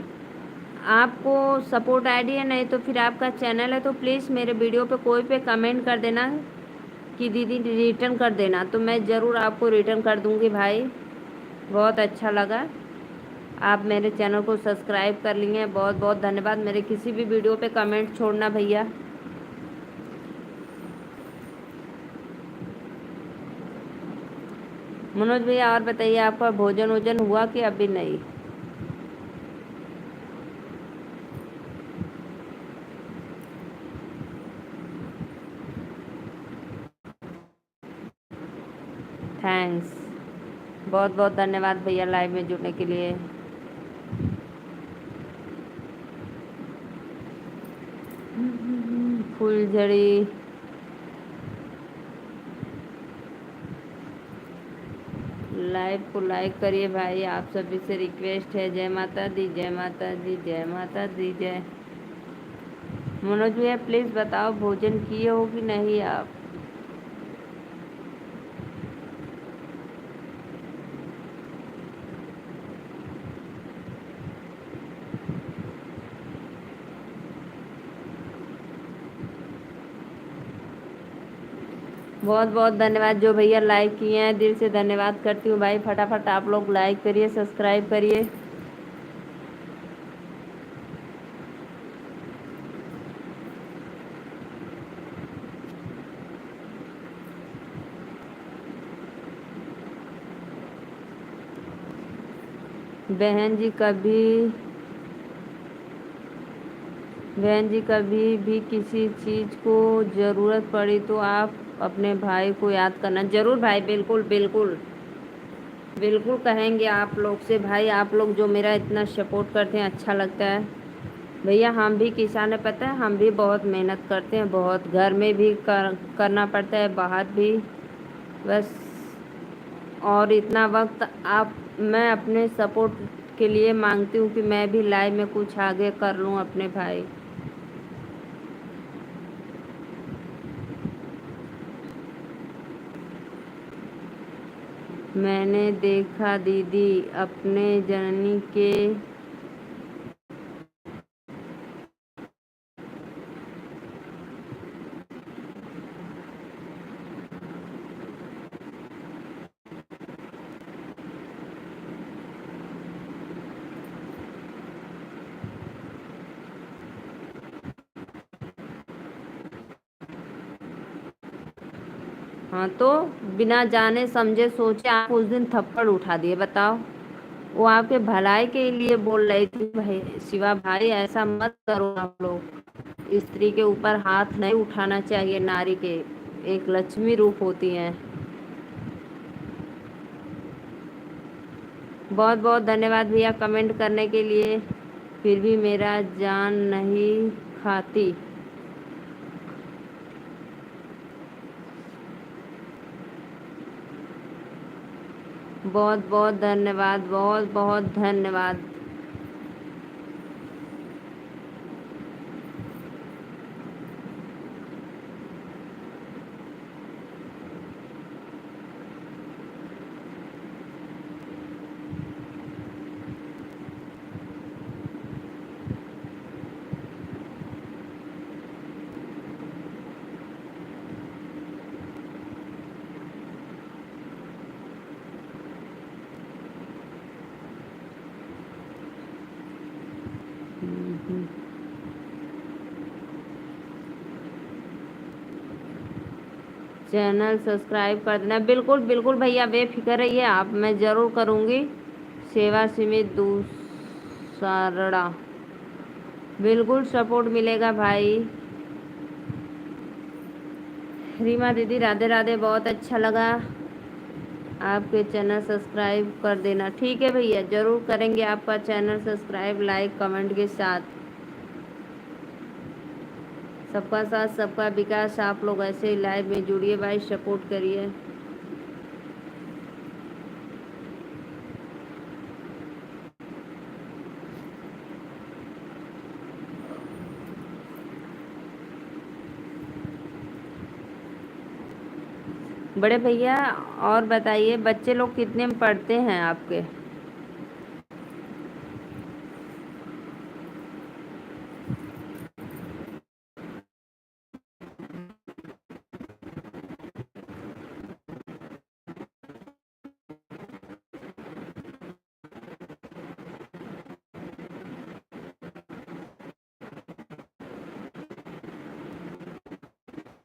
[SPEAKER 1] आपको सपोर्ट आईडी है, नहीं तो फिर आपका चैनल है, तो प्लीज़ मेरे वीडियो पे कोई पे कमेंट कर देना कि दीदी रिटर्न कर देना, तो मैं ज़रूर आपको रिटर्न कर दूंगी भाई। बहुत अच्छा लगा आप मेरे चैनल को सब्सक्राइब कर लिए हैं, बहुत बहुत धन्यवाद। मेरे किसी भी वीडियो पे कमेंट छोड़ना भैया। मनोज भैया और बताइए, आपका भोजन वोजन हुआ कि अभी नहीं? थैंक्स, बहुत बहुत धन्यवाद भैया लाइव में जुड़ने के लिए। फुलझड़ी, लाइव को लाइक करिए भाई, आप सभी से रिक्वेस्ट है। जय माता दी, जय माता दी, जय माता दी, जय। मनोज भैया प्लीज़ बताओ, भोजन किए हो कि नहीं आप? बहुत बहुत धन्यवाद जो भैया लाइक किए हैं, दिल से धन्यवाद करती हूँ भाई। फटाफट आप लोग लाइक करिए, सब्सक्राइब करिए। बहन जी कभी बहन जी कभी भी किसी चीज़ को ज़रूरत पड़ी तो आप अपने भाई को याद करना। ज़रूर भाई, बिल्कुल बिल्कुल बिल्कुल कहेंगे आप लोग से भाई। आप लोग जो मेरा इतना सपोर्ट करते हैं, अच्छा लगता है भैया। हम भी किसान है, पता है, हम भी बहुत मेहनत करते हैं, बहुत घर में भी करना पड़ता है, बाहर भी। बस, और इतना वक्त आप मैं अपने सपोर्ट के लिए मांगती हूँ कि मैं भी लाइफ में कुछ आगे कर लूँ अपने भाई। मैंने देखा दीदी अपने जननी के हाँ, तो बिना जाने समझे सोचे आप उस दिन थप्पड़ उठा दिए, बताओ। वो आपके भलाई के लिए बोल रही थी भाई, शिवा भाई ऐसा मत करो आप लोग। स्त्री के ऊपर हाथ नहीं उठाना चाहिए, नारी के एक लक्ष्मी रूप होती हैं। बहुत बहुत धन्यवाद भैया कमेंट करने के लिए। फिर भी मेरा जान नहीं खाती। बहुत बहुत धन्यवाद, बहुत बहुत धन्यवाद। चैनल सब्सक्राइब कर देना, बिल्कुल बिल्कुल भैया, बेफिक्र रहिए आप, मैं ज़रूर करूँगी। सेवा सीमित दूसरा, बिल्कुल सपोर्ट मिलेगा भाई। रीमा दीदी राधे राधे, बहुत अच्छा लगा। आपके चैनल सब्सक्राइब कर देना। ठीक है भैया, ज़रूर करेंगे आपका चैनल सब्सक्राइब, लाइक कमेंट के साथ। सबका साथ सबका विकास। आप लोग ऐसे ही लाइव में जुड़िए भाई, सपोर्ट करिए। बड़े भैया और बताइए, बच्चे लोग कितने में पढ़ते हैं आपके?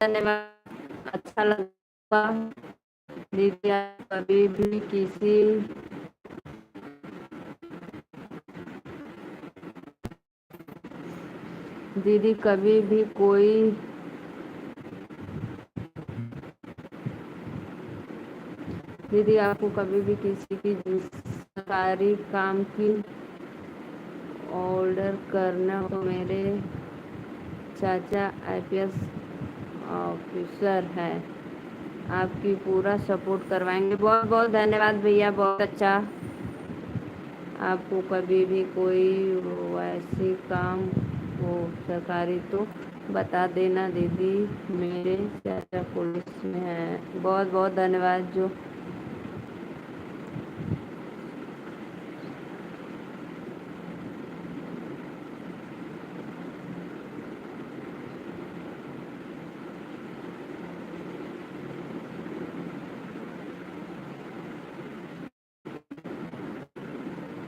[SPEAKER 1] धन्यवाद, अच्छा लगा। दीदी आप कभी भी किसी दीदी कभी भी कोई दीदी आपको कभी भी किसी की सरकारी काम की ऑर्डर करना हो तो मेरे चाचा आईपीएस ऑफिसर है, आपकी पूरा सपोर्ट करवाएंगे। बहुत बहुत धन्यवाद भैया, बहुत अच्छा। आपको कभी भी कोई वैसी काम हो सरकारी तो बता देना दीदी, मेरे चाचा पुलिस में है। बहुत बहुत धन्यवाद। जो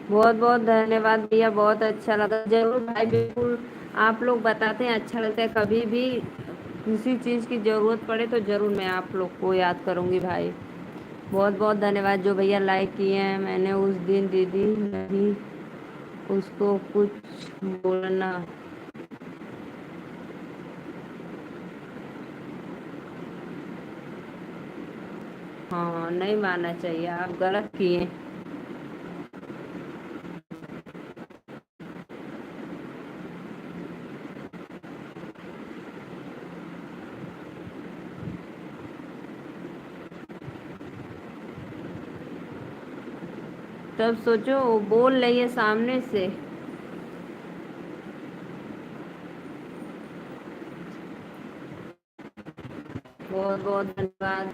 [SPEAKER 1] बहुत बहुत धन्यवाद भैया, बहुत अच्छा लगा। जरूर भाई, बिल्कुल आप लोग बताते हैं, अच्छा लगता है। कभी भी किसी चीज़ की ज़रूरत पड़े तो ज़रूर मैं आप लोग को याद करूँगी भाई। बहुत बहुत धन्यवाद। जो भैया लाइक किए हैं, मैंने उस दिन दीदी नहीं उसको कुछ बोलना। हाँ, नहीं मानना चाहिए, आप गलत किए। तब सोचो वो बोल रही है सामने से। बहुत बहुत धन्यवाद।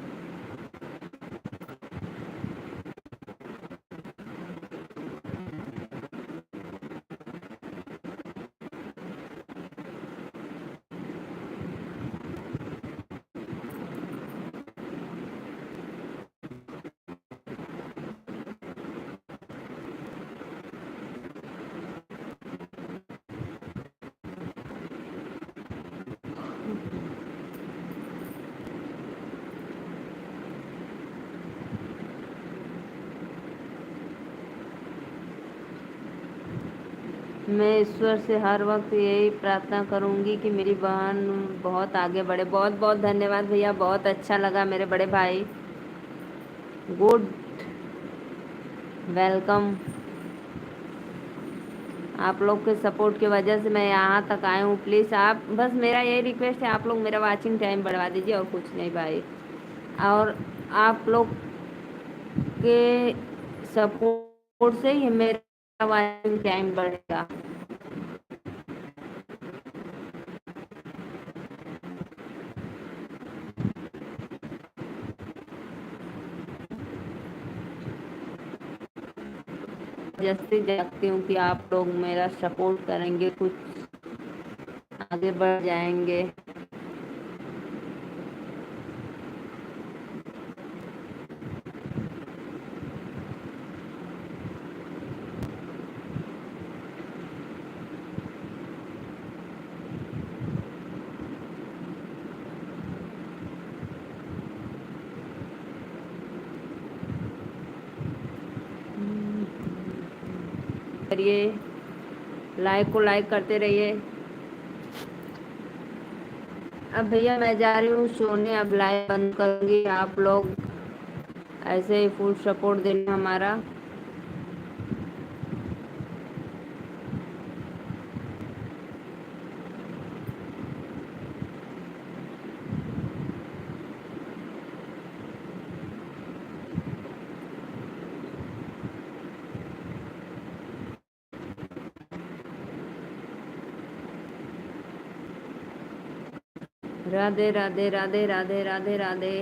[SPEAKER 1] मैं ईश्वर से हर वक्त यही प्रार्थना करूंगी कि मेरी बहन बहुत आगे बढ़े। बहुत बहुत धन्यवाद भैया, बहुत अच्छा लगा मेरे बड़े भाई। Good, welcome. आप लोग के सपोर्ट की वजह से मैं यहाँ तक आया हूँ। प्लीज़ आप, बस मेरा यही रिक्वेस्ट है, आप लोग मेरा वाचिंग टाइम बढ़वा दीजिए और कुछ नहीं भाई। और आप लोग के सपोर्ट से ही मेरा वाचिंग टाइम बढ़ेगा। जैसे जागती हूँ कि आप लोग मेरा सपोर्ट करेंगे, कुछ आगे बढ़ जाएंगे। करिए, लाइक को लाइक करते रहिए। अब भैया मैं जा रही हूँ सोने, अब लाइव बंद करूँगी। आप लोग ऐसे ही फुल सपोर्ट देना हमारा। राधे राधे राधे राधे राधे राधे।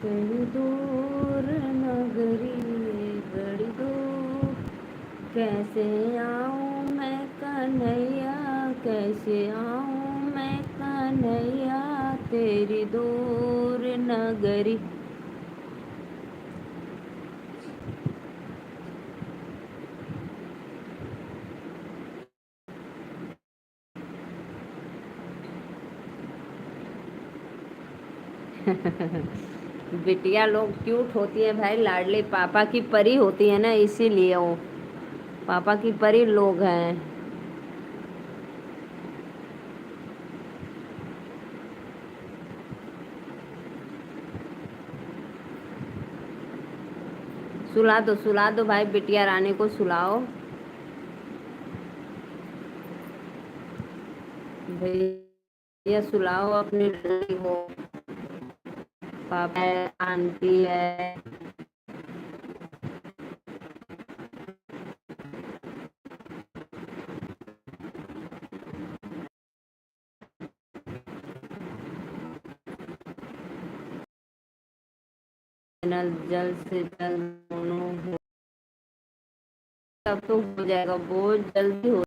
[SPEAKER 1] बड़ी दूर नगरी बड़ी दूर, कैसे आऊँ मैं कन्हैया, कैसे आऊँ मैं कन्हैया तेरी दूर नगरी। बिटिया लोग क्यूट होती है भाई, लाडली पापा की परी होती है ना, इसीलिए वो पापा की परी लोग हैं। सुला दो भाई, बिटिया रानी को सुलाओ भैया, सुलाओ अपनी रानी को। पापा है, आंटी है। जल्द से जल्द दोनों हो, तब तो हो जाएगा, बहुत जल्दी हो।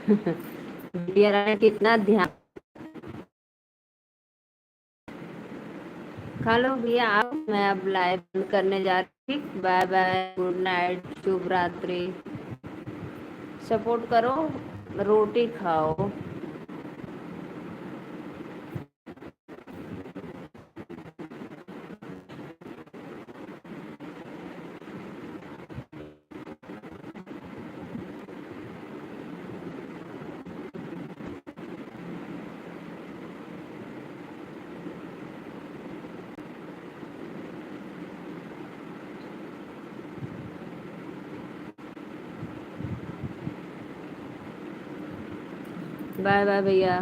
[SPEAKER 1] बिटिया रानी कितना ध्यान। खा लो भैया आप, मैं अब लाइव बंद करने जा रही। बाय बाय, गुड नाइट, शुभ रात्रि। सपोर्ट करो, रोटी खाओ। बाय बाय भैया।